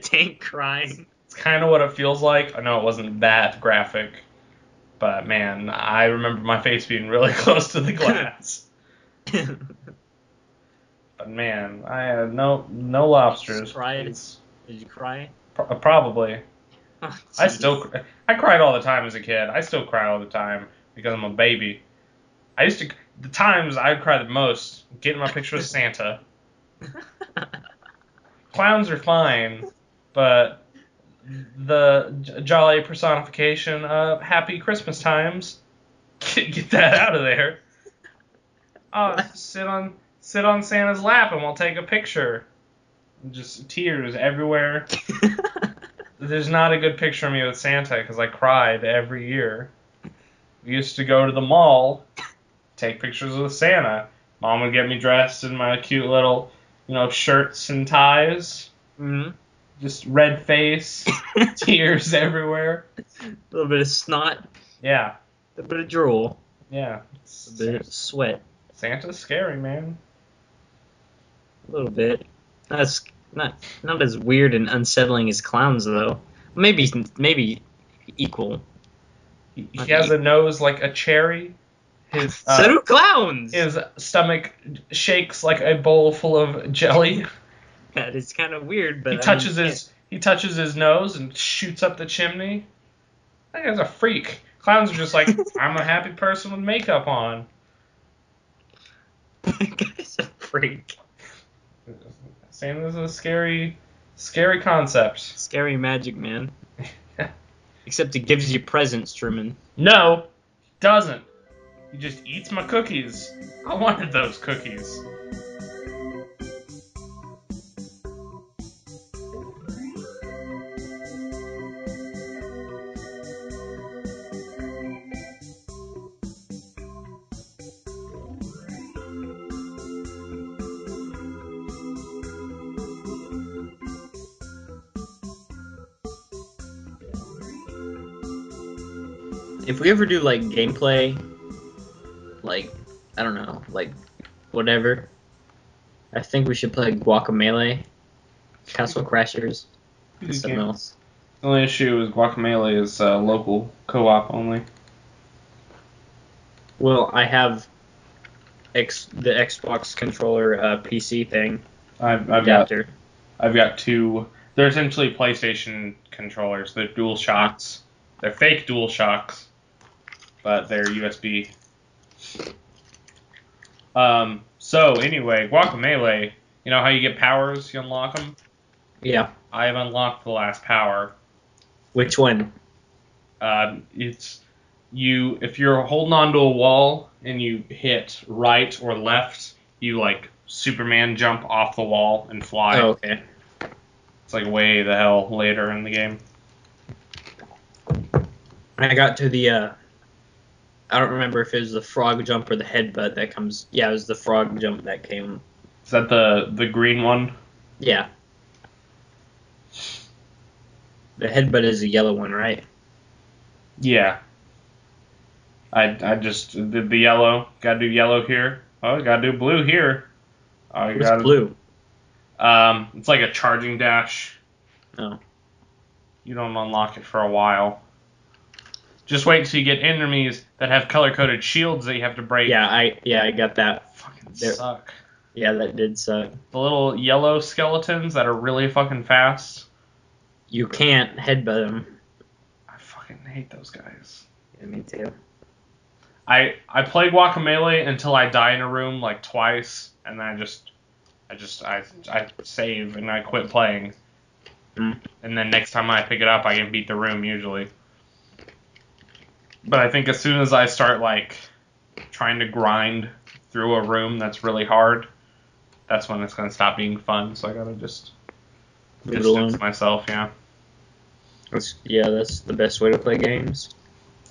tank crying. It's kind of what it feels like. I know it wasn't that graphic, but man, I remember my face being really close to the glass. But man, I had no lobsters. Did you cry? Probably. Oh, I cried all the time as a kid. I still cry all the time because I'm a baby. The times I'd cry the most, getting my picture with Santa. Clowns are fine, but the jolly personification of happy Christmas times, get that out of there. Oh, sit on Santa's lap and we'll take a picture. Just tears everywhere. There's not a good picture of me with Santa because I cried every year. We used to go to the mall, take pictures with Santa. Mom would get me dressed in my cute little, shirts and ties. Mm-hmm. Just red face, tears everywhere. A little bit of snot. Yeah. A bit of drool. Yeah. A bit of sweat. Santa's scary, man. A little bit. That's not as weird and unsettling as clowns, though. Maybe equal. He has a nose like a cherry. So do clowns. His stomach shakes like a bowl full of jelly. That is kind of weird, but he touches his nose and shoots up the chimney. That guy's a freak. Clowns are just like, I'm a happy person with makeup on. That guy's a freak. Santa's a scary concept. Scary magic, man. Except he gives you presents, Truman. No, he doesn't. He just eats my cookies. I wanted those cookies. If we ever do like gameplay, like I don't know, like whatever, I think we should play Guacamelee, Castle Crashers, and something else. The only issue is Guacamelee is local co-op only. Well, I have the Xbox controller PC thing. I've got 2. They're essentially PlayStation controllers. They're Dual Shocks. They're fake Dual Shocks, but they're USB. So anyway, Guacamelee. You know how you get powers? You unlock them. Yeah. I have unlocked the last power. Which one? It's you. If you're holding onto a wall and you hit right or left, you like Superman jump off the wall and fly. Oh, okay. It's like way the hell later in the game. I got to the, I don't remember if it was the frog jump or the headbutt that comes. Yeah, it was the frog jump that came. Is that the green one? Yeah. The headbutt is a yellow one, right? Yeah. I just did the yellow. Gotta do yellow here. Oh, gotta do blue here. Oh, you What's gotta. blue? It's like a charging dash. Oh. You don't unlock it for a while. Just wait until you get enemies that have color-coded shields that you have to break. Yeah, I got that. Fucking There. suck. Yeah, that did suck. The little yellow skeletons that are really fucking fast. You can't headbutt them. I fucking hate those guys. Yeah, me too. I played Guacamelee until I die in a room like twice, and then I save and I quit playing. Mm. And then next time I pick it up, I can beat the room usually. But I think as soon as I start like trying to grind through a room that's really hard, that's when it's gonna stop being fun. So I gotta just distance myself. Yeah. That's the best way to play games.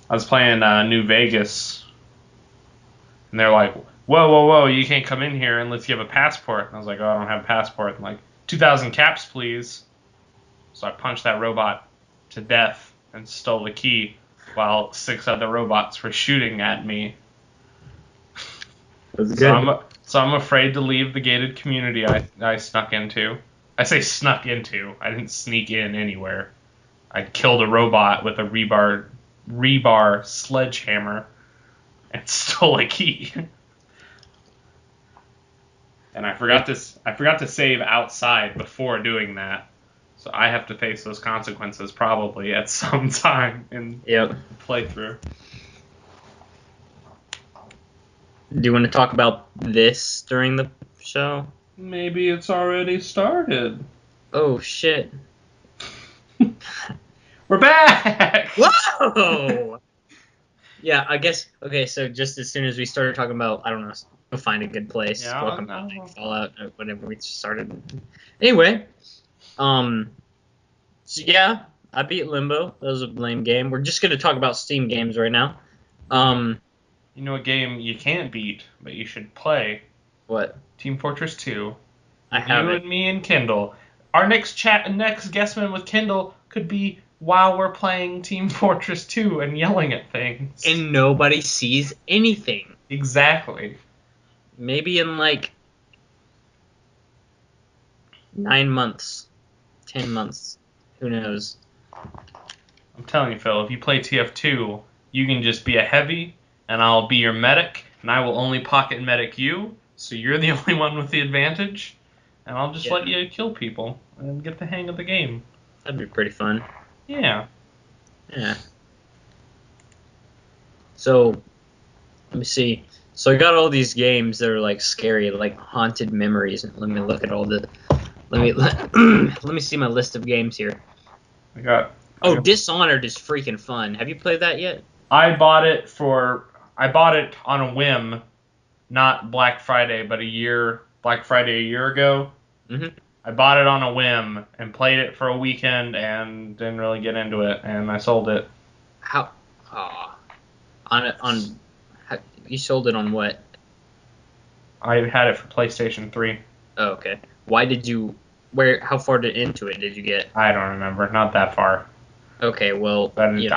I was playing New Vegas, and they're like, "Whoa, whoa, whoa! You can't come in here unless you have a passport." And I was like, "Oh, I don't have a passport." I'm like, 2,000 caps, please. So I punched that robot to death and stole the key, while 6 other robots were shooting at me. That's good. So I'm afraid to leave the gated community I snuck into. I say snuck into. I didn't sneak in anywhere. I killed a robot with a rebar sledgehammer and stole a key. And I forgot to save outside before doing that. So I have to face those consequences probably at some time in the playthrough. Do you want to talk about this during the show? Maybe it's already started. Oh, shit. We're back! Whoa! Yeah, I guess. Okay, so just as soon as we started talking about, I don't know, we'll find a good place. Yeah, Welcome to Fallout, whatever we started. Anyway, so yeah, I beat Limbo. That was a lame game. We're just gonna talk about Steam games right now. You know a game you can't beat, but you should play? What? Team Fortress 2. I have You it. and me and Kindle. Our next guestman with Kindle could be while we're playing Team Fortress 2 and yelling at things. And nobody sees anything. Exactly. Maybe in like 9 months, 10 months, who knows? I'm telling you, Phil, if you play TF2, you can just be a heavy, and I'll be your medic, and I will only pocket medic you, so you're the only one with the advantage, and I'll just let you kill people and get the hang of the game. That'd be pretty fun. Yeah. Yeah. So, let me see. So I got all these games that are like scary, like haunted memories. Let me look at all the. Let me see my list of games here. Dishonored is freaking fun. Have you played that yet? I bought it on a whim, not Black Friday, but Black Friday a year ago. Mm-hmm. I bought it on a whim and played it for a weekend and didn't really get into it, and I sold it. How? You sold it on what? I had it for PlayStation 3. Oh, okay. How far into it did you get? I don't remember. Not that far. Okay, well, when you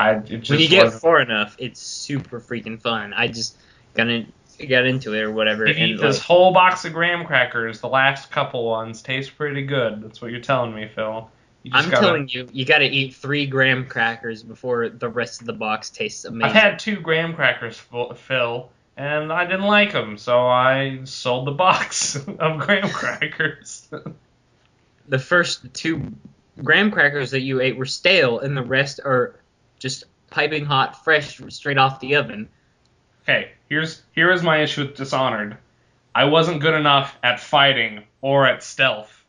get far enough, it's super freaking fun. I just got into it or whatever. If you eat this whole box of graham crackers, the last couple ones taste pretty good. That's what you're telling me, Phil. Telling you, you got to eat 3 graham crackers before the rest of the box tastes amazing. I've had 2 graham crackers, Phil, and I didn't like them, so I sold the box of graham crackers. The first 2 graham crackers that you ate were stale, and the rest are just piping hot, fresh, straight off the oven. Okay, here is my issue with Dishonored. I wasn't good enough at fighting or at stealth.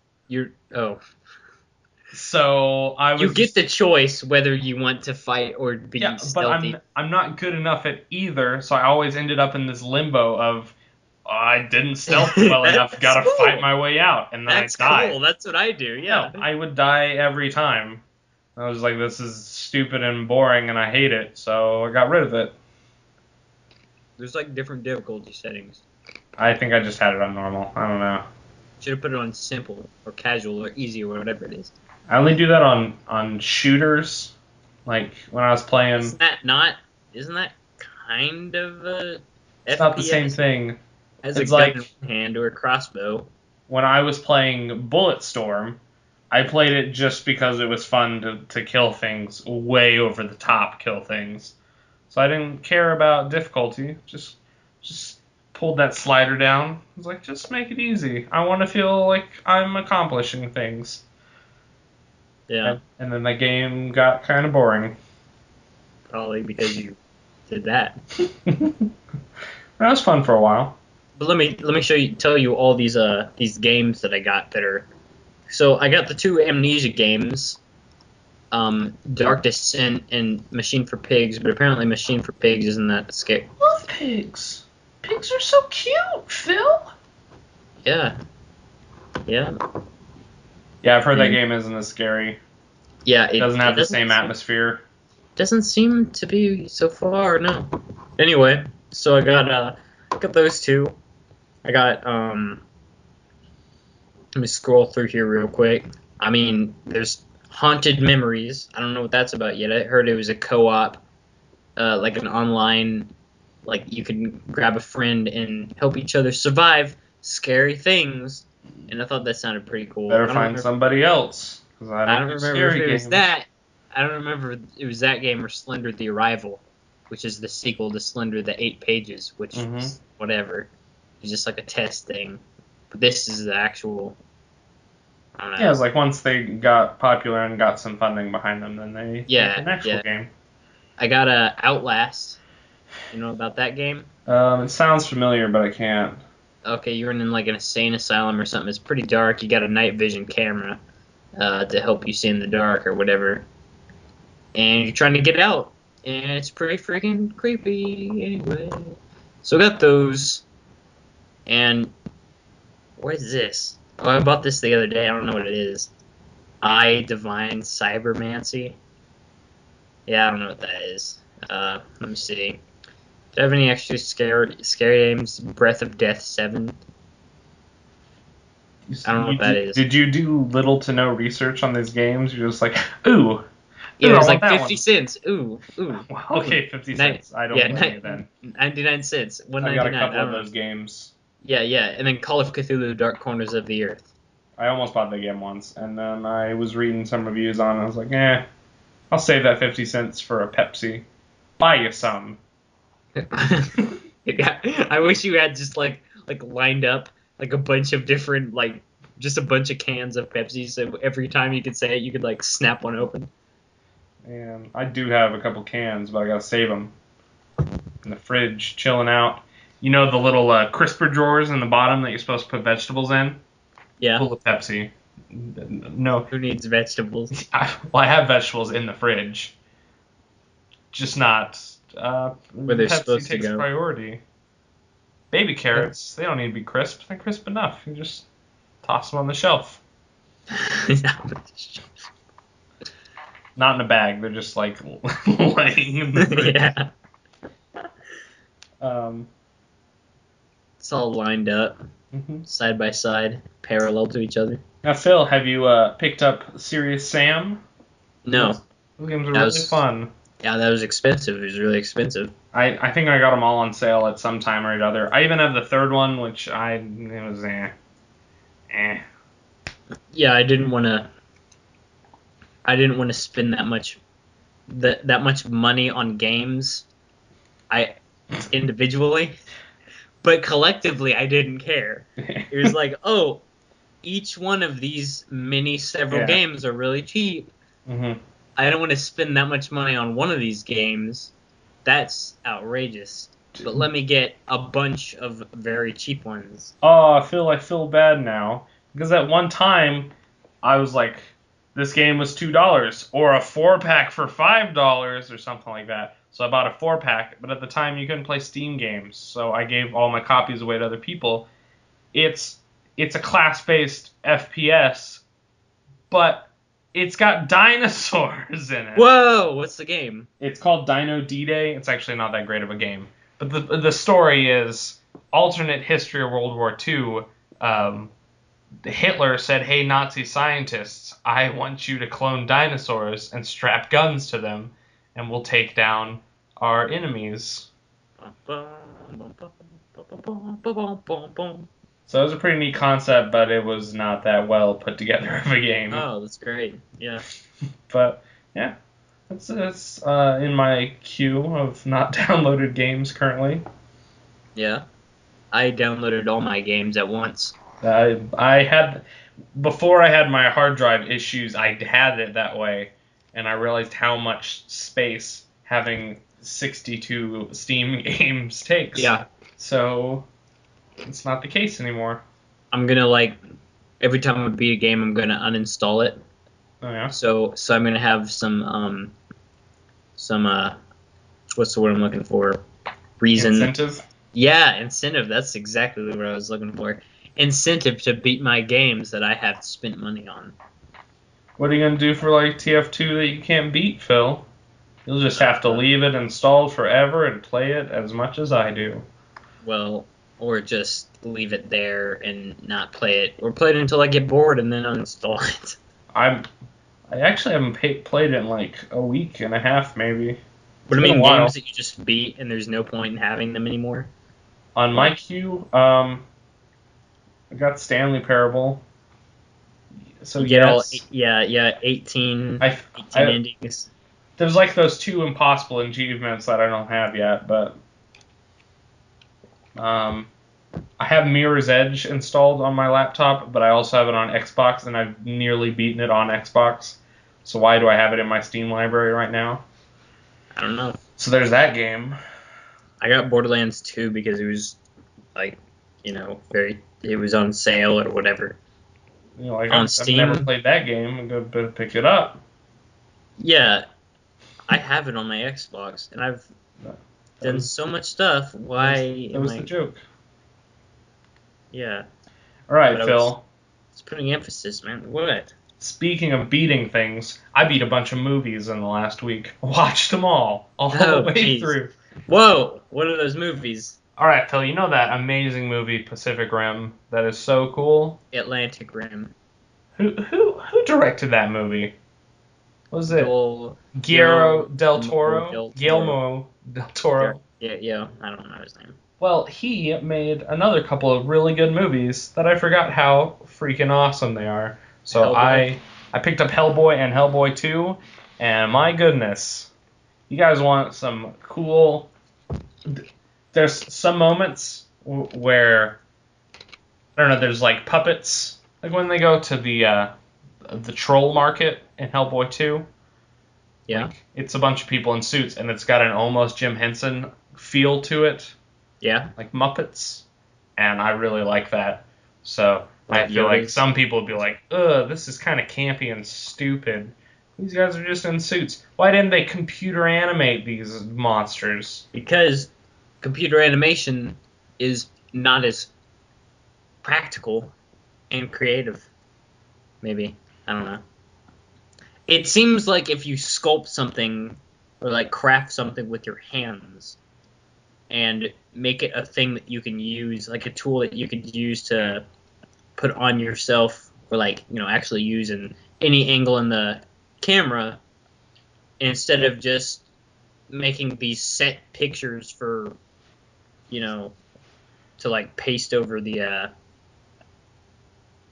So I was. You get the choice whether you want to fight or be stealthy. But I'm not good enough at either, so I always ended up in this limbo of I didn't stealth well enough, gotta fight my way out, and then I died. Cool. That's what I do. Yeah. No, I would die every time. I was like, this is stupid and boring, and I hate it, so I got rid of it. There's like different difficulty settings. I think I just had it on normal. I don't know. Should have put it on simple or casual or easy or whatever it is. I only do that on shooters. Like when I was playing. Isn't that kind of a It's not the same FPS? thing. Has a It's gun like in one hand or a crossbow. when I was playing Bulletstorm, I played it just because it was fun to kill things, way over the top kill things. So I didn't care about difficulty. Just pulled that slider down. I was like, just make it easy. I want to feel like I'm accomplishing things. Yeah. And then the game got kind of boring. Probably because you did that. That was fun for a while. But let me tell you all these games that I got that are. So I got the 2 Amnesia games, Dark Descent and Machine for Pigs, but apparently Machine for Pigs isn't that scary. I love pigs. Pigs are so cute, Phil. Yeah. Yeah. Yeah, I've heard that game isn't as scary. Yeah, It doesn't have the doesn't same atmosphere. Doesn't seem to be so far, no. Anyway, so I got those 2. I got let me scroll through here real quick. I mean, there's Haunted Memories. I don't know what that's about yet. I heard it was a co-op, like an online, like you can grab a friend and help each other survive scary things. And I thought that sounded pretty cool. Better find somebody else, because I I don't don't do remember if scary it games. was that. I don't remember if it was that game or Slender the Arrival, which is the sequel to Slender the 8 Pages, which is whatever. It's just like a test thing. But this is the actual. I don't know. Yeah, it's like once they got popular and got some funding behind them, then they make an actual game. I got a Outlast. You know about that game? It sounds familiar, but I can't. Okay, you're in like an insane asylum or something. It's pretty dark. You got a night vision camera to help you see in the dark or whatever. And you're trying to get out. And it's pretty freaking creepy anyway. So I got those. And what is this? Oh, I bought this the other day. I don't know what it is. I Divine Cybermancy. Yeah, I don't know what that is. Let me see. Do I have any extra scary games? Breath of Death 7. I don't know what that is. Did you do little to no research on these games? You're just like, ooh. Yeah, ooh, it was I like want 50 that cents. Ooh. one. Okay, 50 cents. I don't blame you then. 99 cents. I got a couple of $1.99. those games. Yeah. And then Call of Cthulhu Dark Corners of the Earth. I almost bought the game once, and then I was reading some reviews on it, and I was like, I'll save that 50 cents for a Pepsi. Buy you some. Yeah, I wish you had just like lined up like a bunch of different just a bunch of cans of Pepsi, so every time you could say it, you could like snap one open. And I do have a couple cans, but I gotta save them in the fridge, chilling out. You know the little crisper drawers in the bottom that you're supposed to put vegetables in? Yeah. Full of Pepsi. No. Who needs vegetables? I have vegetables in the fridge. Just not. Where they're Pepsi supposed to takes go. priority. Baby carrots, they don't need to be crisp. They're crisp enough. You just toss them on the shelf. Not in a bag. They're just like laying in the fridge. Yeah. Um, It's all lined up, side by side, parallel to each other. Now, Phil, have you picked up Serious Sam? No. Those games are really fun. Yeah, that was expensive. It was really expensive. I think I got them all on sale at some time or another. I even have the third one, which it was Yeah, I didn't want to spend that much money on games. Individually, but collectively I didn't care. It was like, oh, each one of these several games are really cheap. Mm-hmm. I don't want to spend that much money on one of these games. That's outrageous. But let me get a bunch of very cheap ones. Oh, I feel bad now. Because at one time, I was like, this game was $2, or a 4-pack for $5, or something like that. So I bought a 4-pack, but at the time you couldn't play Steam games, so I gave all my copies away to other people. It's a class-based FPS, but it's got dinosaurs in it. Whoa, what's the game? It's called Dino D-Day. It's actually not that great of a game. But the story is alternate history of World War II. Hitler said, "Hey, Nazi scientists, I want you to clone dinosaurs and strap guns to them, and we'll take down our enemies." So it was a pretty neat concept, but it was not that well put together of a game. Oh, that's great. Yeah. But yeah, it's in my queue of not downloaded games currently. Yeah. I downloaded all my games at once. I had before I had my hard drive issues, I had it that way, and I realized how much space having 62 Steam games takes. Yeah. So it's not the case anymore. I'm gonna every time I beat a game, I'm gonna uninstall it. Oh yeah. So I'm gonna have some what's the word I'm looking for? Reason. Incentive. Yeah, incentive. That's exactly what I was looking for. Incentive to beat my games that I have spent money on. What are you gonna do for like TF2 that you can't beat, Phil? You'll just have to leave it installed forever and play it as much as I do. Well, or just leave it there and not play it, or play it until I get bored and then uninstall it. I actually haven't played it in like a week and a half, maybe. But I mean, games that you just beat and there's no point in having them anymore. On my queue, I got Stanley Parable. So you get all, 18 endings. There's like those 2 impossible achievements that I don't have yet, but I have Mirror's Edge installed on my laptop, but I also have it on Xbox, and I've nearly beaten it on Xbox. So why do I have it in my Steam library right now? I don't know. So there's that game. I got Borderlands 2 because it was it was on sale or whatever. On Steam. I've never played that game. I'm going to pick it up. Yeah, I have it on my Xbox, and I've done so much stuff. Why? That was the joke. Yeah. All right, Phil. It's putting emphasis, man. What? Speaking of beating things, I beat a bunch of movies in the last week. Watched them all the way through. Whoa! What are those movies? All right, Phil. You know that amazing movie Pacific Rim that is so cool? Atlantic Rim. Who directed that movie? What was it? Guillermo del Toro. Yeah, I don't know his name. Well, he made another couple of really good movies that I forgot how freaking awesome they are. So I picked up Hellboy and Hellboy 2, and my goodness, you guys want some cool... There's some moments where, I don't know, there's like puppets, like when they go to the troll market in Hellboy 2. Yeah. Like, it's a bunch of people in suits, and it's got an almost Jim Henson feel to it. Yeah. Like Muppets. And I really like that. So I feel like some people would be like, ugh, this is kind of campy and stupid. These guys are just in suits. Why didn't they computer animate these monsters? Because computer animation is not as practical and creative. Maybe. I don't know. It seems like if you sculpt something or like craft something with your hands and make it a thing that you can use, like a tool that you could use to put on yourself or actually use in any angle in the camera, instead of just making these set pictures for, to paste over the,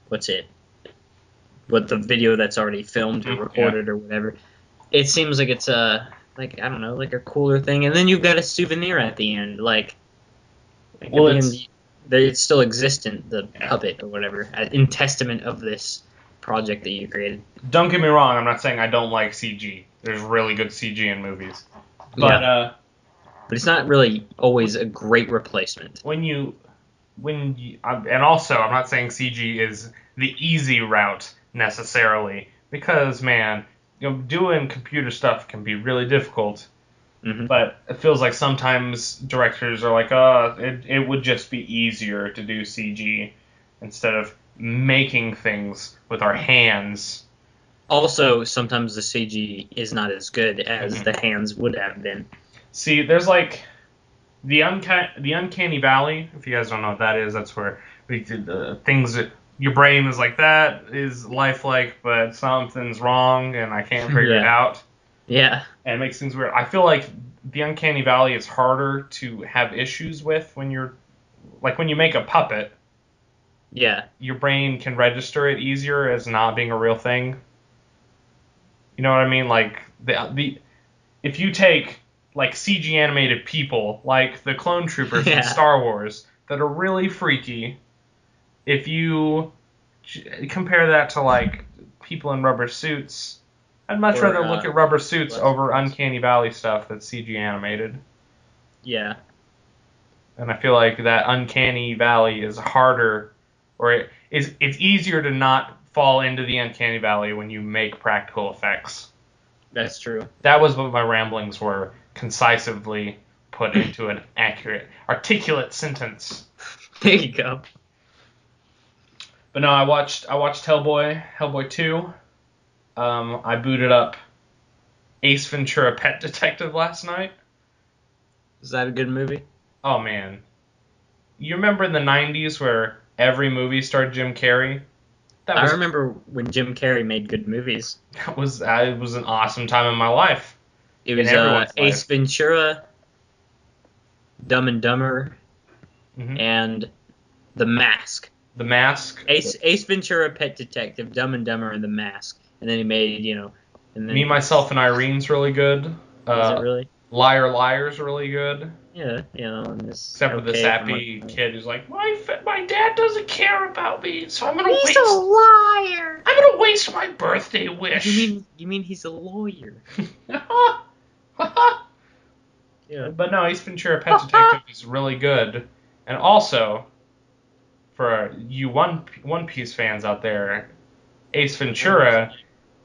what the video that's already filmed or recorded or whatever. It seems like it's a cooler thing, and then you've got a souvenir at the end, it's still existent, the puppet or whatever, in testament of this project that you created. Don't get me wrong, I'm not saying I don't like CG. There's really good CG in movies, but it's not really always a great replacement. And also I'm not saying CG is the easy route necessarily, because man, doing computer stuff can be really difficult. Mm-hmm. But it feels like sometimes directors are like, it would just be easier to do CG instead of making things with our hands. Also, sometimes the CG is not as good as the hands would have been. See, there's like the Uncanny Valley. If you guys don't know what that is, that's where we did things that your brain is like, that is lifelike, but something's wrong, and I can't figure it out. Yeah. And it makes things weird. I feel like the uncanny valley is harder to have issues with when you're, like, when you make a puppet. Yeah. Your brain can register it easier as not being a real thing. You know what I mean? Like, if you take, like, CG animated people, like the clone troopers from Star Wars, that are really freaky, if you compare that to, like, people in rubber suits, I'd much rather look at rubber suits over uncanny valley stuff that's CG animated. Yeah. And I feel like that uncanny valley is harder, or it's easier to not fall into the uncanny valley when you make practical effects. That's true. That was what my ramblings were, concisively put into an accurate, articulate sentence. There you go. But no, I watched Hellboy 2. I booted up Ace Ventura: Pet Detective last night. Is that a good movie? Oh man, you remember in the '90s where every movie starred Jim Carrey? I remember when Jim Carrey made good movies. It was an awesome time in my life. It was Ace Ventura, Dumb and Dumber, and The Mask. The Mask. Ace Ventura, Pet Detective, Dumb and Dumber, and The Mask. And then he made, and then Me, Myself, and Irene's really good. Is it really? Liar Liar's really good. Yeah, except for the sappy kid who's like, my dad doesn't care about me, so I'm gonna waste. He's a liar. I'm gonna waste my birthday wish. You mean he's a lawyer? Yeah. But no, Ace Ventura: Pet Detective is really good, and also for you One Piece fans out there, Ace Ventura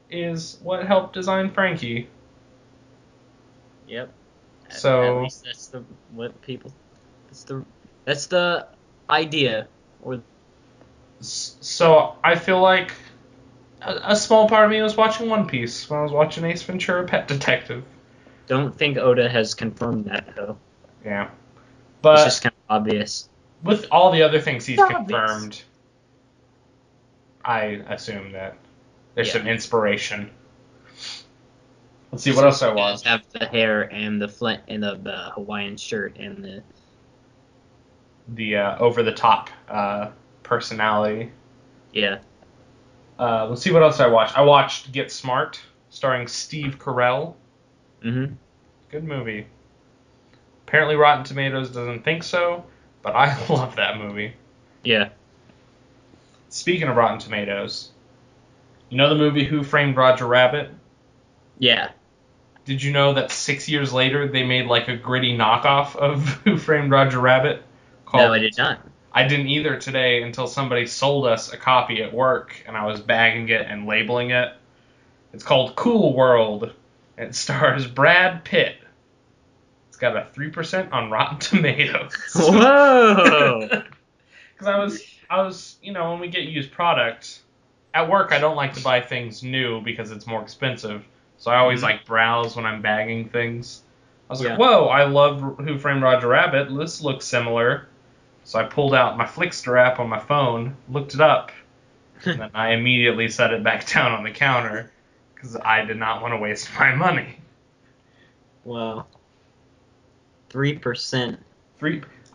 is what helped design Frankie. Yep. So at least that's the idea. So I feel like a small part of me was watching One Piece when I was watching Ace Ventura: Pet Detective. Don't think Oda has confirmed that though. Yeah, but it's just kind of obvious. With all the other things he's confirmed, I assume that there's some inspiration. Let's see what else I watched. Have the hair and the flint and the Hawaiian shirt and the over the top personality. Yeah. Let's see what else I watched. I watched Get Smart, starring Steve Carell. Mm-hmm. Good movie. Apparently Rotten Tomatoes doesn't think so, but I love that movie. Yeah. Speaking of Rotten Tomatoes, you know the movie Who Framed Roger Rabbit? Yeah. Did you know that 6 years later they made like a gritty knockoff of Who Framed Roger Rabbit? No, I did not. I didn't either today until somebody sold us a copy at work, and I was bagging it and labeling it. It's called Cool World. It stars Brad Pitt. It's got a 3% on Rotten Tomatoes. Whoa! Because I was, when we get used product, at work I don't like to buy things new because it's more expensive. So I always browse when I'm bagging things. I was like, whoa, I love Who Framed Roger Rabbit. This looks similar. So I pulled out my Flickster app on my phone, looked it up, and then I immediately set it back down on the counter because I did not want to waste my money. Wow. 3%.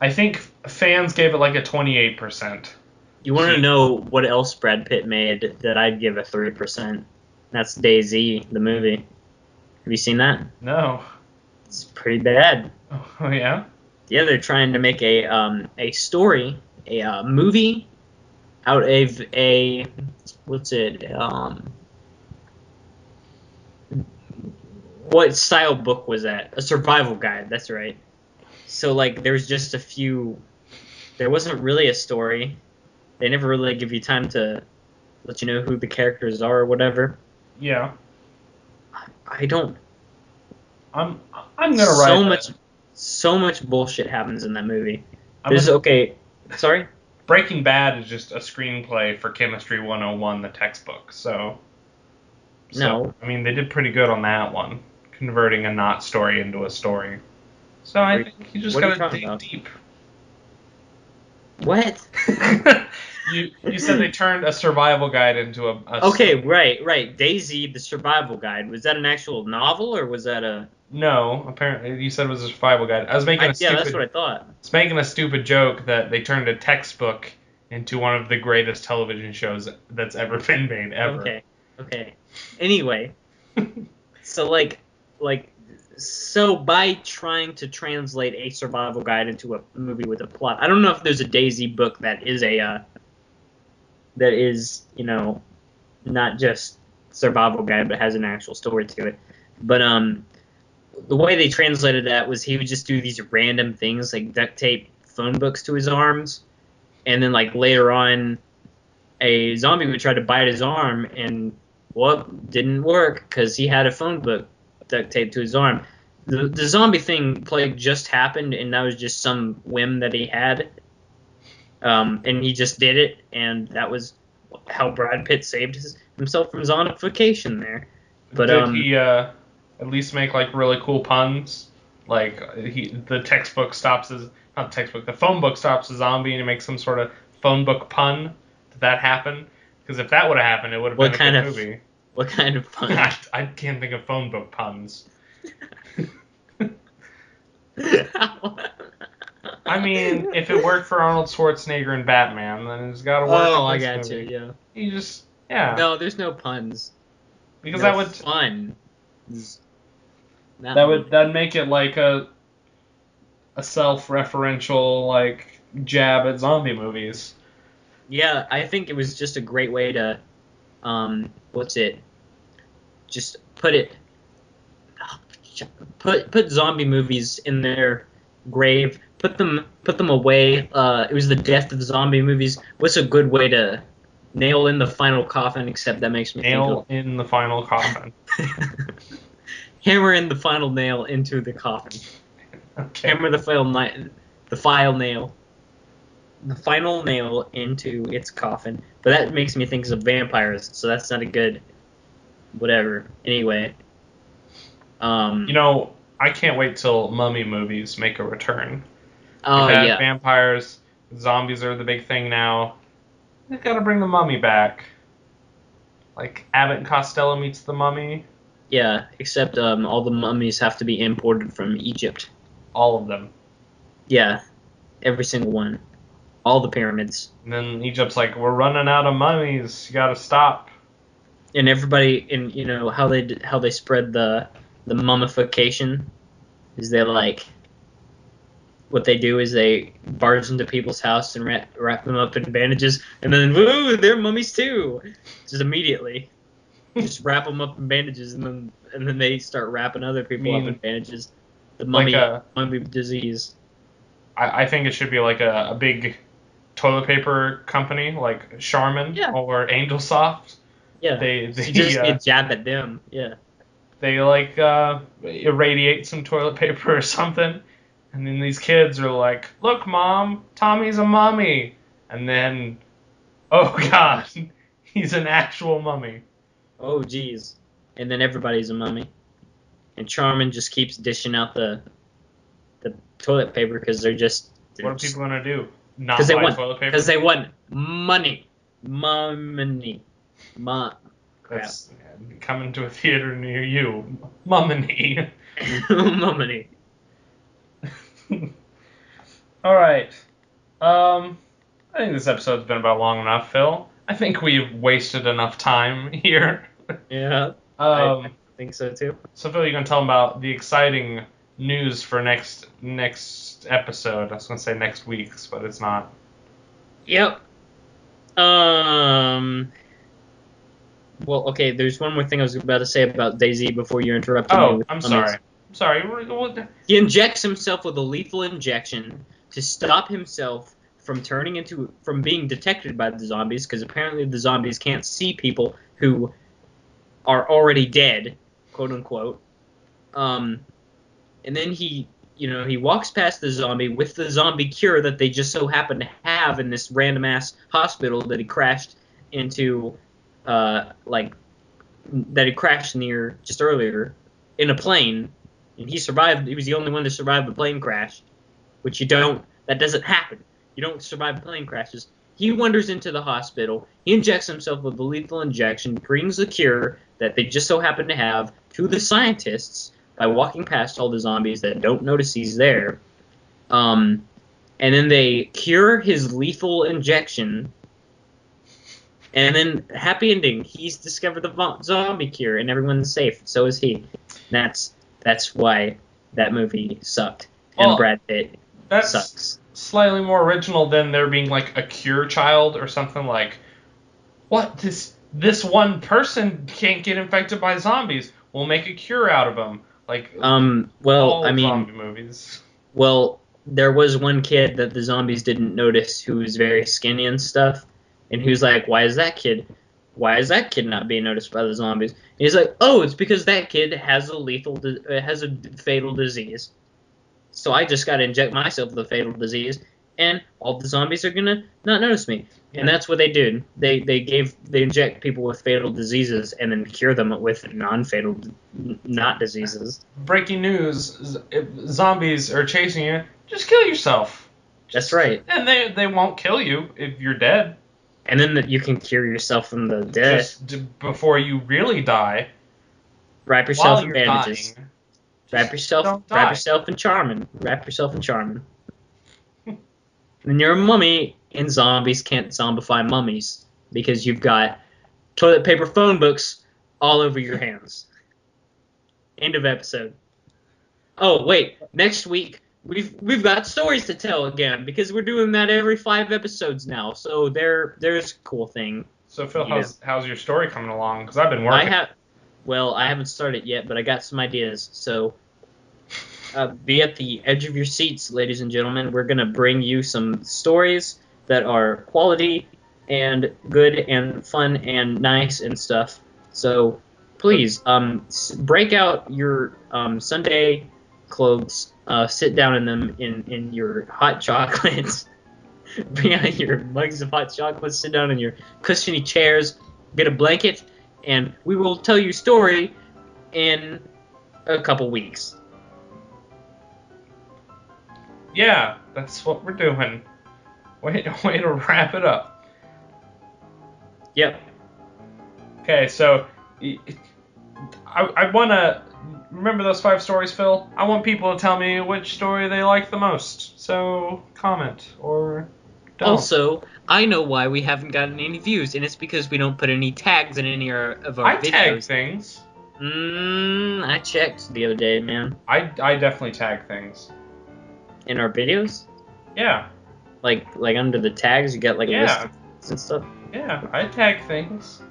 I think fans gave it like a 28%. You want to know what else Brad Pitt made that I'd give a 3%? That's DayZ, the movie. Have you seen that? No. It's pretty bad. Oh yeah? Yeah, they're trying to make a story, a movie out of a what style book was that? A survival guide, that's right. So there's just there wasn't really a story. They never really give you time to let you know who the characters are or whatever. Yeah. I don't. I'm gonna write so much bullshit happens in that movie. Sorry? Breaking Bad is just a screenplay for Chemistry 101, the textbook. So no. I mean, they did pretty good on that one, converting a not story into a story. So I think you just gotta dig deep. What? You said they turned a survival guide into a Okay, story. right. Daisy, the Survival Guide. Was that an actual novel or was that a? No, apparently you said it was a survival guide. I was making a Yeah, that's stupid what I thought. was making a stupid joke that they turned a textbook into one of the greatest television shows that's ever been made ever. Okay. Anyway, so like so by trying to translate a survival guide into a movie with a plot, I don't know if there's a Daisy book that is that is, not just survival guide but has an actual story to it. But the way they translated that was he would just do these random things like duct tape phone books to his arms, and then like later on a zombie would try to bite his arm, and well, didn't work because he had a phone book duct taped to his arm. The zombie thing plague just happened, and that was just some whim that he had, and he just did it, and that was how Brad Pitt saved himself from zombification there. But Did he at least make like really cool puns? Like the textbook stops as not the textbook, the phone book stops a zombie and he makes some sort of phone book pun. Did that happen? Because if that would have happened, it would have been what a kind good of movie. what kind of fun? I can't think of phone book puns. I mean, if it worked for Arnold Schwarzenegger and Batman, then it's got to work Oh, in I this got you. movie. Yeah. You just yeah, No, there's no puns. because No fun. Not money. that'd make it like a self-referential like jab at zombie movies. Yeah, I think it was just a great way to, what's it? Just put zombie movies in their grave. Put them away. It was the death of zombie movies. What's a good way to nail in the final coffin? Except that makes me think Nail of in the final coffin. hammer in the final nail into the coffin. Okay. Hammer the final nail into its coffin. But that makes me think of vampires, so that's not a good whatever. Anyway, You know, I can't wait till mummy movies make a return. We've oh had yeah, vampires, zombies are the big thing now. They've got to bring the mummy back. Like Abbott and Costello meets the mummy. yeah. Except all the mummies have to be imported from Egypt. All of them. Yeah, every single one, all the pyramids, And then Egypt's like, we're running out of mummies. You got to stop. and everybody. And how they spread the mummification is they like what they do is they barge into people's house and wrap them up in bandages, and then woo, they're mummies too, just immediately. Just wrap them up in bandages, and then they start wrapping other I people up in mean, bandages. The like mummy disease. I think it should be like a big toilet paper company like Charmin Yeah, or Angel Soft. yeah. They It they just be a uh, jab at them. Yeah. they like irradiate some toilet paper or something, and then these kids are like, "Look, mom, Tommy's a mummy," and then, oh god, he's an actual mummy. Oh geez. And then everybody's a mummy. And Charmin just keeps dishing out the toilet paper because What are people gonna do? because Not they buy want toilet paper? because they want money. Money. Crap. That's coming to a theater near you, mummy. Money. All right. I think this episode's been about long enough, Phil. I think we've wasted enough time here. Yeah, I um, think so too. so Phil, you can tell them about the exciting news for next episode. I was gonna say next week's, but it's not. Yep. Well, okay. There's one more thing I was about to say about Daisy before you interrupted me Oh, with I'm comments. sorry. I'm sorry. He injects himself with a lethal injection to stop himself from being detected by the zombies, because apparently the zombies can't see people who are already dead, quote unquote. And then he walks past the zombie with the zombie cure that they just so happen to have in this random ass hospital that he crashed into, like that he crashed near just earlier in a plane, and he survived. He was the only one to survive the plane crash, which that doesn't happen. You don't survive plane crashes. He wanders into the hospital. He injects himself with a lethal injection, brings the cure that they just so happen to have to the scientists by walking past all the zombies that don't notice he's there. And then they cure his lethal injection. And then, happy ending. He's discovered the zombie cure, and everyone's safe. So is he. That's why that movie sucked. And Brad Pitt sucks. Slightly more original than there being like a cure child or something like, what, this one person can't get infected by zombies, we'll make a cure out of them. Like, zombie movies. Well, there was one kid that the zombies didn't notice who was very skinny and stuff, and who's like, why is that kid not being noticed by the zombies? And he's like, oh, it's because that kid has a fatal disease. So I just got to inject myself with a fatal disease, and all the zombies are gonna not notice me. Yeah. And that's what they do. They inject people with fatal diseases and then cure them with non-fatal, not diseases. Breaking news: if zombies are chasing you, just kill yourself. That's right. And they won't kill you if you're dead. And then you can cure yourself from the death. Just before you really die. Wrap yourself in bandages. Wrap yourself in Charmin. Wrap yourself in Charmin. And you're a mummy, and zombies can't zombify mummies because you've got toilet paper phone books all over your hands. End of episode. Oh wait, next week we've got stories to tell again because we're doing that every 5 episodes now. So there's a cool thing. So Phil, how's your story coming along? Because I've been working. I haven't started yet, but I got some ideas. So be at the edge of your seats, ladies and gentlemen. We're going to bring you some stories that are quality and good and fun and nice and stuff. So please break out your Sunday clothes, sit down in them in your hot chocolates. Bring out your mugs of hot chocolate, sit down in your cushiony chairs, get a blanket, and we will tell you a story in a couple weeks. Yeah, that's what we're doing. Way to wrap it up. Yep. Okay, so I want to remember those 5 stories, Phil. I want people to tell me which story they like the most. So comment or don't. Also, I know why we haven't gotten any views, and it's because we don't put any tags in any of our videos. I tag things. I checked the other day, man. I definitely tag things. In our videos? Yeah. Like under the tags, you got like a list of things and stuff? Yeah, I tag things.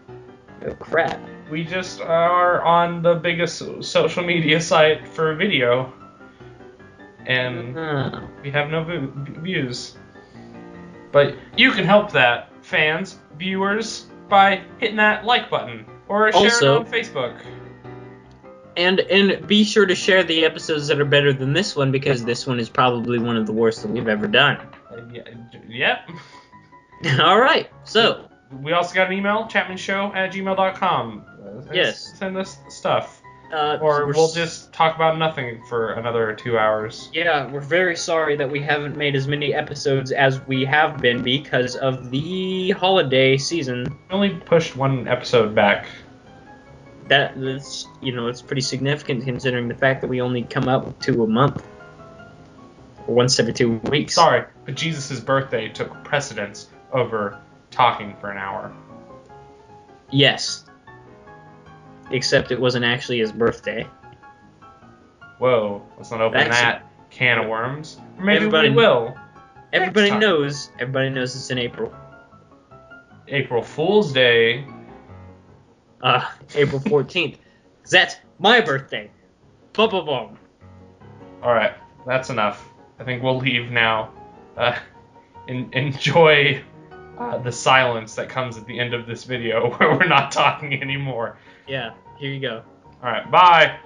Oh, crap. We just are on the biggest social media site for video. And we have no views. But you can help that, fans, viewers, by hitting that like button. Or share it on Facebook. And be sure to share the episodes that are better than this one, because this one is probably one of the worst that we've ever done. Yep. All right. So we also got an email, ChatmenShow@gmail.com. Yes. Send us stuff. Or we'll just talk about nothing for another 2 hours. Yeah, we're very sorry that we haven't made as many episodes as we have been because of the holiday season. We only pushed 1 episode back. That's it's pretty significant considering the fact that we only come out to a month. Or once every 2 weeks. Sorry, but Jesus' birthday took precedence over talking for an hour. Yes. Except it wasn't actually his birthday. Whoa, let's not open that can of worms. Or maybe we will. Everybody knows it's in April. April Fool's Day. April 14th. 'Cause that's my birthday. Boom. Alright, that's enough. I think we'll leave now. Enjoy the silence that comes at the end of this video where we're not talking anymore. Yeah, here you go. Alright, bye!